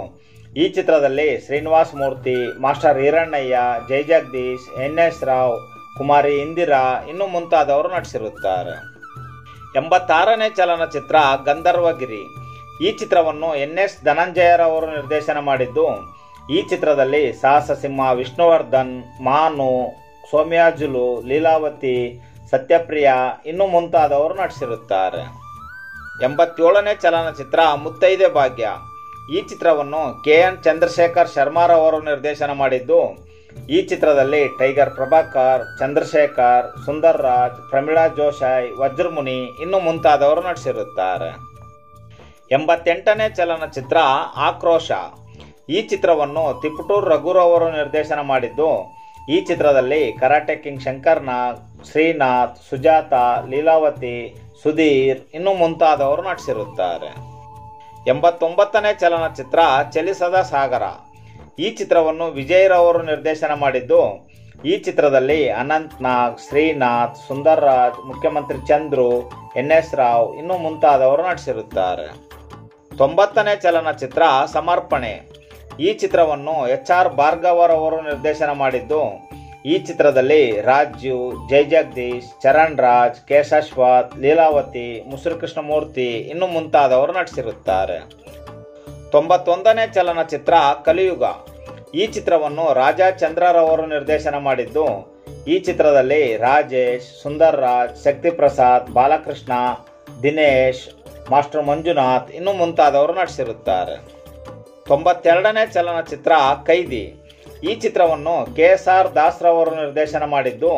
ಈ ಚಿತ್ರದಲ್ಲಿ ಶ್ರೀನಿವಾಸ್ ಮೂರ್ತಿ, ಮಾಸ್ಟರ್ ಹಿರಣ್ಣಯ್ಯ, ಜೈ ಜಗದೀಶ್, NS ರಾವ್, ಕುಮಾರಿ ಇಂದಿರಾ ಇನ್ನು ಮುಂತಾದವರು ನಟಿಸಿರುತ್ತಾರೆ. 86ನೇ ಚಲನಚಿತ್ರ ಗಂಧರ್ವಗಿರಿ. ಈ ಚಿತ್ರವನ್ನು NS ಧನಂಜಯರವರು ನಿರ್ದೇಶನ ಮಾಡಿದ್ದು, ಈ ಚಿತ್ರದಲ್ಲಿ ಸಾಹಸ ಸಿಂಹ ವಿಷ್ಣುವರ್ಧನ್, ಮಾನು, ಸೌಮ್ಯಾಜುಲು, ಲೀಲಾವತಿ, ಸತ್ಯಪ್ರಿಯ ಇನ್ನು ಮುಂತಾದವರು ನಟಿಸಿರುತ್ತಾರೆ. 87ನೇ ಚಲನಚಿತ್ರ ಮುತ್ತೈದೆ ಭಾಗ್ಯ. ಈ ಚಿತ್ರವನ್ನು KN ಚಂದ್ರಶೇಖರ್ ಶರ್ಮಾರವರು ನಿರ್ದೇಶನ ಮಾಡಿದ್ದು, ಈ ಚಿತ್ರದಲ್ಲಿ ಟೈಗರ್ ಪ್ರಭಾಕರ್, ಚಂದ್ರಶೇಖರ್, ಸುಂದರ್ ರಾಜ್, ಪ್ರಮೀಳಾ ಜೋಶಾಯ್, ವಜ್ರಮುನಿ ಇನ್ನು ಮುಂತಾದವರು ನಟಿಸಿರುತ್ತಾರೆ. 88ನೇ ಚಲನಚಿತ್ರ ಆಕ್ರೋಶ. ಈ ಚಿತ್ರವನ್ನು ತಿಪಟೂರ್ ರಘುರವರು ನಿರ್ದೇಶನ ಮಾಡಿದ್ದು, ಈ ಚಿತ್ರದಲ್ಲಿ ಕರಾಟೆ ಕಿಂಗ್ ಶಂಕರ್ ನಾಗ್, ಶ್ರೀನಾಥ್, ಸುಜಾತ, ಲೀಲಾವತಿ, ಸುಧೀರ್ ಇನ್ನು ಮುಂತಾದವರು ನಟಿಸಿರುತ್ತಾರೆ. 89ನೇ ಚಲನಚಿತ್ರ ಚಲಿಸದ ಸಾಗರ. ಈ ಚಿತ್ರವನ್ನು ವಿಜಯ್ ರವರು ನಿರ್ದೇಶನ ಮಾಡಿದ್ದು, ಈ ಚಿತ್ರದಲ್ಲಿ ಅನಂತ್ ನಾಗ್, ಶ್ರೀನಾಥ್, ಸುಂದರ್ ರಾಜ್, ಮುಖ್ಯಮಂತ್ರಿ ಚಂದ್ರು, NS ರಾವ್ ಇನ್ನು ಮುಂತಾದವರು ನಟಿಸಿರುತ್ತಾರೆ. 90ನೇ ಚಲನಚಿತ್ರ ಸಮರ್ಪಣೆ. ಈ ಚಿತ್ರವನ್ನು HR ಭಾರ್ಗವರವರು ನಿರ್ದೇಶನ ಮಾಡಿದ್ದು, ಈ ಚಿತ್ರದಲ್ಲಿ ರಾಜು, ಜೈ ಜಗದೀಶ್, ಚರಣ್ ರಾಜ್, K. ಅಶ್ವಥ್, ಲೀಲಾವತಿ, ಮುಸುರಿ ಕೃಷ್ಣಮೂರ್ತಿ ಇನ್ನು ಮುಂತಾದವರು ನಟಿಸಿರುತ್ತಾರೆ. 91ನೇ ಚಲನಚಿತ್ರ ಕಲಿಯುಗ. ಈ ಚಿತ್ರವನ್ನು ರಾಜಾ ಚಂದ್ರರವರು ನಿರ್ದೇಶನ ಮಾಡಿದ್ದು, ಈ ಚಿತ್ರದಲ್ಲಿ ರಾಜೇಶ್, ಸುಂದರ್ ರಾಜ್, ಶಕ್ತಿ ಪ್ರಸಾದ್, ಬಾಲಕೃಷ್ಣ, ದಿನೇಶ್, ಮಾಸ್ಟರ್ ಮಂಜುನಾಥ್ ಇನ್ನು ಮುಂತಾದವರು ನಟಿಸಿರುತ್ತಾರೆ. 92ನೇ ಚಲನಚಿತ್ರ ಕೈದಿ. ಈ ಚಿತ್ರವನ್ನು KSR ದಾಸ್ರವರು ನಿರ್ದೇಶನ ಮಾಡಿದ್ದು,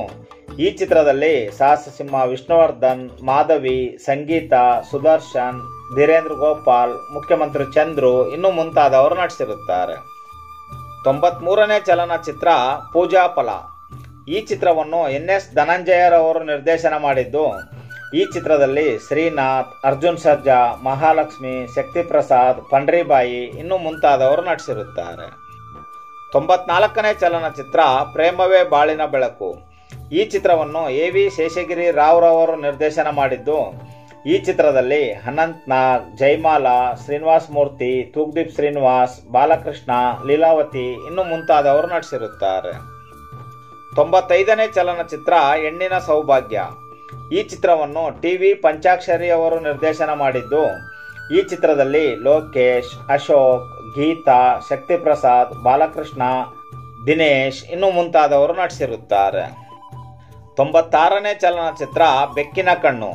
ಈ ಚಿತ್ರದಲ್ಲಿ ಸಾಹಸ ಸಿಂಹ ವಿಷ್ಣುವರ್ಧನ್, ಮಾಧವಿ, ಸಂಗೀತ, ಸುದರ್ಶನ್, ಧೀರೇಂದ್ರ ಗೋಪಾಲ್, ಮುಖ್ಯಮಂತ್ರಿ ಚಂದ್ರು ಇನ್ನು ಮುಂತಾದವರು ನಟಿಸಿರುತ್ತಾರೆ. 93ನೇ ಚಲನಚಿತ್ರ ಪೂಜಾಫಲ. ಈ ಚಿತ್ರವನ್ನು NS ಧನಂಜಯರವರು ನಿರ್ದೇಶನ ಮಾಡಿದ್ದು, ಈ ಚಿತ್ರದಲ್ಲಿ ಶ್ರೀನಾಥ್, ಅರ್ಜುನ್ ಸರ್ಜಾ, ಮಹಾಲಕ್ಷ್ಮಿ, ಶಕ್ತಿ ಪ್ರಸಾದ್, ಪಂಡ್ರಿಬಾಯಿ ಇನ್ನು ಮುಂತಾದವರು ನಟಿಸಿರುತ್ತಾರೆ. 94ನೇ ಚಲನಚಿತ್ರ ಪ್ರೇಮವೇ ಬಾಳಿನ ಬೆಳಕು. ಈ ಚಿತ್ರವನ್ನು AV ಶೇಷಗಿರಿ ರಾವ್ರವರು ನಿರ್ದೇಶನ ಮಾಡಿದ್ದು, ಈ ಚಿತ್ರದಲ್ಲಿ ಅನಂತ್ ನಾಗ್, ಜೈಮಾಲಾ, ಶ್ರೀನಿವಾಸ್ ಮೂರ್ತಿ, ತೂಗ್ದೀಪ್ ಶ್ರೀನಿವಾಸ್, ಬಾಲಕೃಷ್ಣ, ಲೀಲಾವತಿ ಇನ್ನು ಮುಂತಾದವರು ನಟಿಸಿರುತ್ತಾರೆ. 95ನೇ ಚಲನಚಿತ್ರ ಹೆಣ್ಣಿನ ಸೌಭಾಗ್ಯ. ಈ ಚಿತ್ರವನ್ನು TV ಪಂಚಾಕ್ಷರಿ ಅವರು ನಿರ್ದೇಶನ ಮಾಡಿದ್ದು, ಈ ಚಿತ್ರದಲ್ಲಿ ಲೋಕೇಶ್, ಅಶೋಕ್, ಗೀತಾ, ಶಕ್ತಿ ಪ್ರಸಾದ್, ಬಾಲಕೃಷ್ಣ, ದಿನೇಶ್ ಇನ್ನು ಮುಂತಾದವರು ನಟಿಸಿರುತ್ತಾರೆ. 96ನೇ ಚಲನಚಿತ್ರ ಬೆಕ್ಕಿನ ಕಣ್ಣು.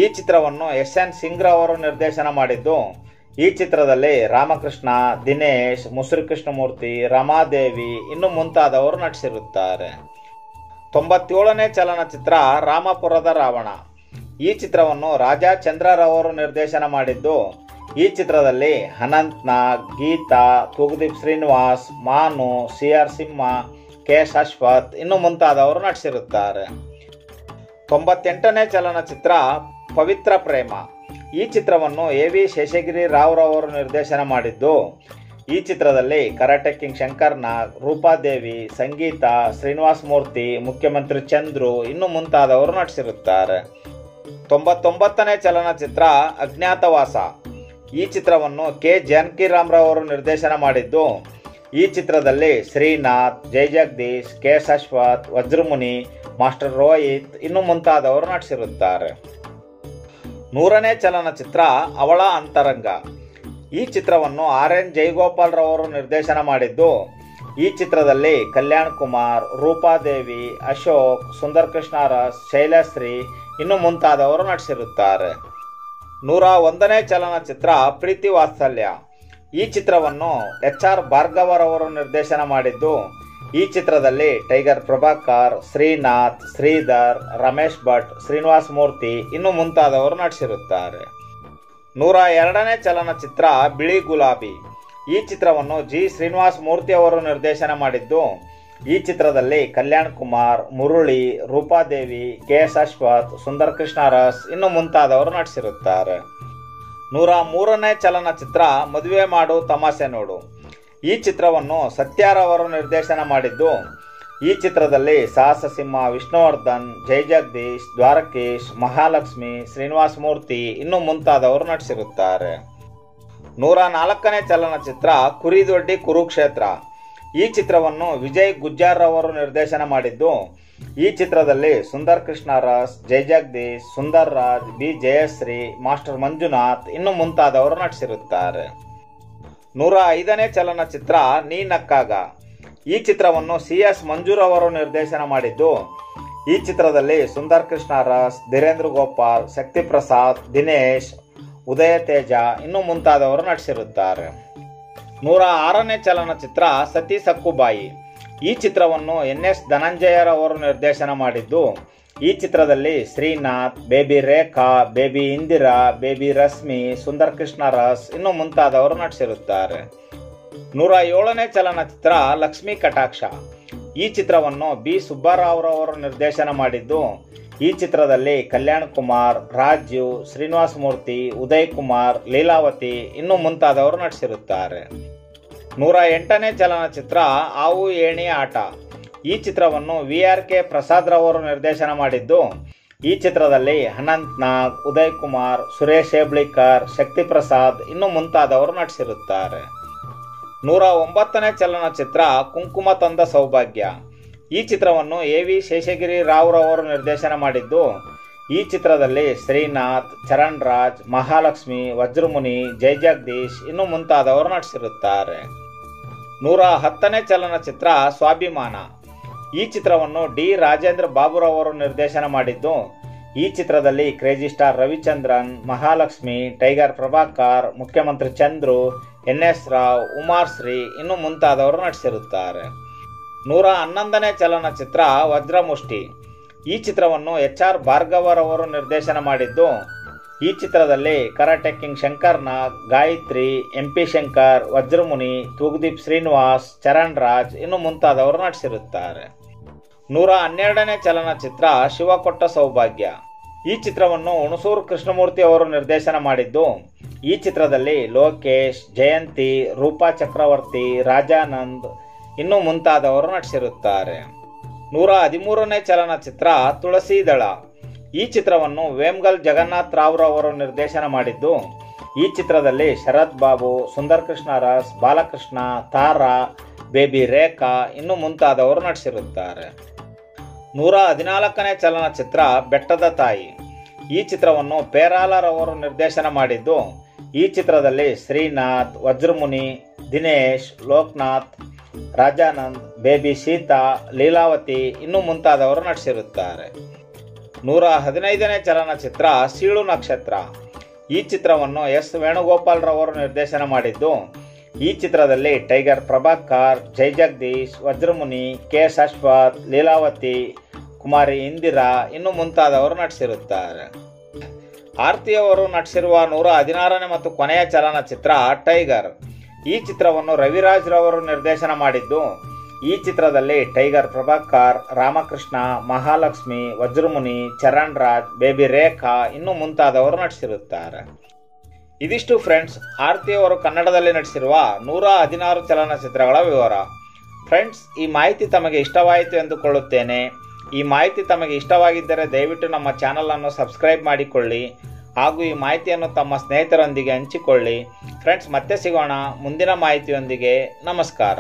ಈ ಚಿತ್ರವನ್ನು SN ಸಿಂಗ್ರ ಅವರು ನಿರ್ದೇಶನ ಮಾಡಿದ್ದು, ಈ ಚಿತ್ರದಲ್ಲಿ ರಾಮಕೃಷ್ಣ, ದಿನೇಶ್, ಮುಸುರಿ ಕೃಷ್ಣಮೂರ್ತಿ, ರಮಾದೇವಿ ಇನ್ನು ಮುಂತಾದವರು ನಟಿಸಿರುತ್ತಾರೆ. 97ನೇ ಚಲನಚಿತ್ರ ರಾಮಪುರದ ರಾವಣ. ಈ ಚಿತ್ರವನ್ನು ರಾಜಾ ಚಂದ್ರರವರು ನಿರ್ದೇಶನ ಮಾಡಿದ್ದು, ಈ ಚಿತ್ರದಲ್ಲಿ ಅನಂತ್ ನಾಗ್, ಗೀತಾ, ತೂಗ್ದೀಪ್ ಶ್ರೀನಿವಾಸ್, ಮಾನು, CR ಸಿಂಹ, K ಶಾಶ್ವತ್ ಇನ್ನು ಮುಂತಾದವರು ನಟಿಸಿರುತ್ತಾರೆ. 98ನೇ ಚಲನಚಿತ್ರ ಪವಿತ್ರ ಪ್ರೇಮ. ಈ ಚಿತ್ರವನ್ನು AV ಶೇಷಗಿರಿ ರಾವ್ರವರು ನಿರ್ದೇಶನ ಮಾಡಿದ್ದು, ಈ ಚಿತ್ರದಲ್ಲಿ ಕರಾಟೆ ಕಿಂಗ್ ಶಂಕರ್ ನಾಗ್, ರೂಪಾದೇವಿ, ಸಂಗೀತ, ಶ್ರೀನಿವಾಸ್ ಮೂರ್ತಿ, ಮುಖ್ಯಮಂತ್ರಿ ಚಂದ್ರು ಇನ್ನು ಮುಂತಾದವರು ನಟಿಸಿರುತ್ತಾರೆ. 99ನೇ ಚಲನಚಿತ್ರ ಅಜ್ಞಾತವಾಸ. ಈ ಚಿತ್ರವನ್ನು K ಜಾನಕಿರಾಮ್ರವರು ನಿರ್ದೇಶನ ಮಾಡಿದ್ದು, ಈ ಚಿತ್ರದಲ್ಲಿ ಶ್ರೀನಾಥ್, ಜಗದೀಶ್, K ಶಾಶ್ವತ್, ವಜ್ರಮುನಿ, ಮಾಸ್ಟರ್ ರೋಹಿತ್ ಇನ್ನು ಮುಂತಾದವರು ನಟಿಸಿರುತ್ತಾರೆ. 100ನೇ ಚಲನಚಿತ್ರ ಅವಳ ಅಂತರಂಗ. ಈ ಚಿತ್ರವನ್ನು RN ಜಯಗೋಪಾಲ್ ರವರು ನಿರ್ದೇಶನ ಮಾಡಿದ್ದು, ಈ ಚಿತ್ರದಲ್ಲಿ ಕಲ್ಯಾಣ್ ಕುಮಾರ್, ರೂಪಾದೇವಿ, ಅಶೋಕ್, ಸುಂದರ್ ಕೃಷ್ಣಾರಸ್, ಶೈಲಶ್ರೀ ಇನ್ನು ಮುಂತಾದವರು ನಟಿಸಿರುತ್ತಾರೆ. 101ನೇ ಚಲನಚಿತ್ರ ಪ್ರೀತಿ ವಾತ್ಸಲ್ಯ. ಈ ಚಿತ್ರವನ್ನು HR ಭಾರ್ಗವರವರು ನಿರ್ದೇಶನ ಮಾಡಿದ್ದು, ಈ ಚಿತ್ರದಲ್ಲಿ ಟೈಗರ್ ಪ್ರಭಾಕರ್, ಶ್ರೀನಾಥ್, ಶ್ರೀಧರ್, ರಮೇಶ್ ಭಟ್, ಶ್ರೀನಿವಾಸ್ ಮೂರ್ತಿ ಇನ್ನು ಮುಂತಾದವರು ನಟಿಸಿರುತ್ತಾರೆ. 102ನೇ ಚಲನಚಿತ್ರ ಬಿಳಿ ಗುಲಾಬಿ. ಈ ಚಿತ್ರವನ್ನು G ಶ್ರೀನಿವಾಸ್ ಮೂರ್ತಿ ಅವರು ನಿರ್ದೇಶನ ಮಾಡಿದ್ದು, ಈ ಚಿತ್ರದಲ್ಲಿ ಕಲ್ಯಾಣ್ ಕುಮಾರ್, ಮುರಳಿ, ರೂಪಾದೇವಿ, K ಶಾಶ್ವತ್, ಸುಂದರ್ ಕೃಷ್ಣಾರಸ್ ಇನ್ನು ಮುಂತಾದವರು ನಟಿಸಿರುತ್ತಾರೆ. 103ನೇ ಚಲನಚಿತ್ರ ಮದುವೆ ಮಾಡು ತಮಾಷೆ ನೋಡು. ಈ ಚಿತ್ರವನ್ನು ಸತ್ಯಾರವರು ನಿರ್ದೇಶನ ಮಾಡಿದ್ದು, ಈ ಚಿತ್ರದಲ್ಲಿ ಸಾಹಸ ಸಿಂಹ ವಿಷ್ಣುವರ್ಧನ್, ಜಗದೀಶ್, ದ್ವಾರಕೀಶ್, ಮಹಾಲಕ್ಷ್ಮಿ, ಶ್ರೀನಿವಾಸ್ ಮೂರ್ತಿ ಇನ್ನು ಮುಂತಾದವರು ನಟಿಸಿರುತ್ತಾರೆ. 104ನೇ ಚಲನಚಿತ್ರ ಕುರಿದೊಡ್ಡಿ ಕುರುಕ್ಷೇತ್ರ. ಈ ಚಿತ್ರವನ್ನು ವಿಜಯ್ ಗುಜ್ಜಾರ್ ಅವರು ನಿರ್ದೇಶನ ಮಾಡಿದ್ದು, ಈ ಚಿತ್ರದಲ್ಲಿ ಸುಂದರ್ ಕೃಷ್ಣಾರಸ್, ಜಗದೀಶ್, ಸುಂದರ್ ರಾಜ್, B ಜಯಶ್ರೀ, ಮಾಸ್ಟರ್ ಮಂಜುನಾಥ್ ಇನ್ನು ಮುಂತಾದವರು ನಟಿಸಿರುತ್ತಾರೆ. 105ನೇ ಚಲನಚಿತ್ರ ನೀ ನಕ್ಕಾಗ. ಈ ಚಿತ್ರವನ್ನು CS ಮಂಜೂರ್ ಅವರು ನಿರ್ದೇಶನ ಮಾಡಿದ್ದು, ಈ ಚಿತ್ರದಲ್ಲಿ ಸುಂದರ್ ಕೃಷ್ಣಾರಸ್, ಧೀರೇಂದ್ರ ಗೋಪಾಲ್, ಶಕ್ತಿ ಪ್ರಸಾದ್, ದಿನೇಶ್, ಉದಯ ತೇಜ ಇನ್ನು ಮುಂತಾದವರು ನಟಿಸಿರುತ್ತಾರೆ. 106ನೇ ಚಲನಚಿತ್ರ ಸತಿ ಸಕ್ಕುಬಾಯಿ. ಈ ಚಿತ್ರವನ್ನು NS ಧನಂಜಯರವರು ನಿರ್ದೇಶನ ಮಾಡಿದ್ದು, ಈ ಚಿತ್ರದಲ್ಲಿ ಶ್ರೀನಾಥ್, ಬೇಬಿ ರೇಖಾ, ಬೇಬಿ ಇಂದಿರಾ, ಬೇಬಿ ರಶ್ಮಿ, ಸುಂದರ್ ಕೃಷ್ಣಾರಸ್ ಇನ್ನು ಮುಂತಾದವರು ನಟಿಸಿರುತ್ತಾರೆ. 107ನೇ ಚಲನಚಿತ್ರ ಲಕ್ಷ್ಮೀ ಕಟಾಕ್ಷ. ಈ ಚಿತ್ರವನ್ನು B ಸುಬ್ಬರಾವ್ರವರು ನಿರ್ದೇಶನ ಮಾಡಿದ್ದು, ಈ ಚಿತ್ರದಲ್ಲಿ ಕಲ್ಯಾಣ್ ಕುಮಾರ್, ರಾಜೀವ್, ಶ್ರೀನಿವಾಸ್ ಮೂರ್ತಿ, ಉದಯ್ ಕುಮಾರ್, ಲೀಲಾವತಿ ಇನ್ನು ಮುಂತಾದವರು ನಟಿಸಿರುತ್ತಾರೆ. 108ನೇ ಚಲನಚಿತ್ರ ಆವು ಏಣಿ ಆಟ. ಈ ಚಿತ್ರವನ್ನು VRK ಪ್ರಸಾದ್ ರವರು ನಿರ್ದೇಶನ ಮಾಡಿದ್ದು, ಈ ಚಿತ್ರದಲ್ಲಿ ಅನಂತ್ ನಾಗ್, ಉದಯ್ ಕುಮಾರ್, ಸುರೇಶ್ ಹೇಬ್ಳಿಕರ್, ಶಕ್ತಿ ಪ್ರಸಾದ್ ಇನ್ನು ಮುಂತಾದವರು ನಟಿಸಿರುತ್ತಾರೆ. 109ನೇ ಚಲನಚಿತ್ರ ಕುಂಕುಮ ತಂದ ಸೌಭಾಗ್ಯ. ಈ ಚಿತ್ರವನ್ನು AV ಶೇಷಗಿರಿ ರಾವ್ ರವರು ನಿರ್ದೇಶನ ಮಾಡಿದ್ದು, ಈ ಚಿತ್ರದಲ್ಲಿ ಶ್ರೀನಾಥ್, ಚರಣ್ ರಾಜ್, ಮಹಾಲಕ್ಷ್ಮಿ, ವಜ್ರಮುನಿ, ಜಯಜಗದೀಶ್ ಇನ್ನು ಮುಂತಾದವರು ನಟಿಸಿರುತ್ತಾರೆ. 110ನೇ ಚಲನಚಿತ್ರ ಸ್ವಾಭಿಮಾನ. ಈ ಚಿತ್ರವನ್ನು ಡಿ ರಾಜೇಂದ್ರ ಬಾಬುರಾವ್ ಅವರು ನಿರ್ದೇಶನ ಮಾಡಿದ್ದು, ಈ ಚಿತ್ರದಲ್ಲಿ crazy star Ravichandran, Mahalakshmi, tiger Prabhakar, ಮುಖ್ಯಮಂತ್ರಿ ಚಂದ್ರು, NS ರಾವ್, ಉಮಾಶ್ರೀ ಇನ್ನು ಮುಂತಾದವರು ನಟಿಸಿರುತ್ತಾರೆ. 111ನೇ ಚಲನಚಿತ್ರ ವಜ್ರಮುಷ್ಟಿ. ಈ ಚಿತ್ರವನ್ನು HR ಭಾರ್ಗವರವರು ನಿರ್ದೇಶನ ಮಾಡಿದ್ದು, ಈ ಚಿತ್ರದಲ್ಲಿ ಕರಾಟೆ ಕಿಂಗ್ ಶಂಕರ್ ನಾಗ್, ಗಾಯತ್ರಿ, MP ಶಂಕರ್, ವಜ್ರಮುನಿ, ತೂಗುದೀಪ್ ಶ್ರೀನಿವಾಸ್, ಚರಣ್ ರಾಜ್ ಇನ್ನು ಮುಂತಾದವರು ನಟಿಸಿರುತ್ತಾರೆ. 112ನೇ ಚಲನಚಿತ್ರ ಶಿವ ಕೊಟ್ಟ ಸೌಭಾಗ್ಯ. ಈ ಚಿತ್ರವನ್ನು ಹುಣಸೂರು ಕೃಷ್ಣಮೂರ್ತಿ ಅವರು ನಿರ್ದೇಶನ ಮಾಡಿದ್ದು, ಈ ಚಿತ್ರದಲ್ಲಿ ಲೋಕೇಶ್, ಜಯಂತಿ, ರೂಪಾ ಚಕ್ರವರ್ತಿ, ರಾಜಾನಂದ್ ಇನ್ನು ಮುಂತಾದವರು ನಟಿಸಿರುತ್ತಾರೆ. 113ನೇ ಚಲನಚಿತ್ರ ತುಳಸಿ ದಳ. ಈ ಚಿತ್ರವನ್ನು ವೇಮ್ಗಲ್ ಜಗನ್ನಾಥ್ ರಾವ್ ಅವರು ನಿರ್ದೇಶನ ಮಾಡಿದ್ದು, ಈ ಚಿತ್ರದಲ್ಲಿ ಶರತ್ ಬಾಬು, ಸುಂದರ್ ಕೃಷ್ಣ ರಸ್, ಬಾಲಕೃಷ್ಣ, ತಾರಾ, ಬೇಬಿ ರೇಖಾ ಇನ್ನು ಮುಂತಾದವರು ನಟಿಸಿರುತ್ತಾರೆ. 114ನೇ ಚಲನಚಿತ್ರ ಬೆಟ್ಟದ ತಾಯಿ. ಈ ಚಿತ್ರವನ್ನು ಪೇರಾಲರವರು ನಿರ್ದೇಶನ ಮಾಡಿದ್ದು, ಈ ಚಿತ್ರದಲ್ಲಿ ಶ್ರೀನಾಥ್, ವಜ್ರಮುನಿ, ದಿನೇಶ್, ಲೋಕನಾಥ್, ರಾಜಾನಂದ್, ಬೇಬಿ ಸೀತಾ, ಲೀಲಾವತಿ ಇನ್ನು ಮುಂತಾದವರು ನಟಿಸಿರುತ್ತಾರೆ. 115ನೇ ಚಲನಚಿತ್ರ ಸೀಳು ನಕ್ಷತ್ರ. ಈ ಚಿತ್ರವನ್ನು S ವೇಣುಗೋಪಾಲ್ ರವರು ನಿರ್ದೇಶನ ಮಾಡಿದ್ದು, ಈ ಚಿತ್ರದಲ್ಲಿ ಟೈಗರ್ ಪ್ರಭಾಕರ್, ಜಯಜಗದೀಶ್, ವಜ್ರಮುನಿ, KS ಅಶ್ವಥ್, ಲೀಲಾವತಿ, ಕುಮಾರಿ ಇಂದಿರಾ ಇನ್ನು ಮುಂತಾದವರು ನಟಿಸಿರುತ್ತಾರೆ. ಆರ್ತಿ ಅವರು ನಟಿಸಿರುವ 116ನೇ ಮತ್ತು ಕೊನೆಯ ಚಲನಚಿತ್ರ ಟೈಗರ್. ಈ ಚಿತ್ರವನ್ನು ರವಿರಾಜ್ ರವರು ನಿರ್ದೇಶನ ಮಾಡಿದ್ದು, ಈ ಚಿತ್ರದಲ್ಲಿ ಟೈಗರ್ ಪ್ರಭಾಕರ್, ರಾಮಕೃಷ್ಣ, ಮಹಾಲಕ್ಷ್ಮಿ, ವಜ್ರಮುನಿ, ಚರಣ್ ರಾಜ್, ಬೇಬಿ ರೇಖಾ ಇನ್ನು ಮುಂತಾದವರು ನಟಿಸಿರುತ್ತಾರೆ. ಇದಿಷ್ಟು ಫ್ರೆಂಡ್ಸ್, ಆರ್ತಿ ಅವರು ಕನ್ನಡದಲ್ಲಿ ನಟಿಸಿರುವ 116 ಚಲನಚಿತ್ರಗಳ ವಿವರ. ಫ್ರೆಂಡ್ಸ್, ಈ ಮಾಹಿತಿ ತಮಗೆ ಇಷ್ಟವಾಯಿತು ಎಂದುಕೊಳ್ಳುತ್ತೇನೆ. ಈ ಮಾಹಿತಿ ತಮಗೆ ಇಷ್ಟವಾಗಿದ್ದರೆ ದಯವಿಟ್ಟು ನಮ್ಮ ಚಾನಲನ್ನು ಸಬ್ಸ್ಕ್ರೈಬ್ ಮಾಡಿಕೊಳ್ಳಿ ಹಾಗೂ ಈ ಮಾಹಿತಿಯನ್ನು ತಮ್ಮ ಸ್ನೇಹಿತರೊಂದಿಗೆ ಹಂಚಿಕೊಳ್ಳಿ. ಫ್ರೆಂಡ್ಸ್, ಮತ್ತೆ ಸಿಗೋಣ ಮುಂದಿನ ಮಾಹಿತಿಯೊಂದಿಗೆ. ನಮಸ್ಕಾರ.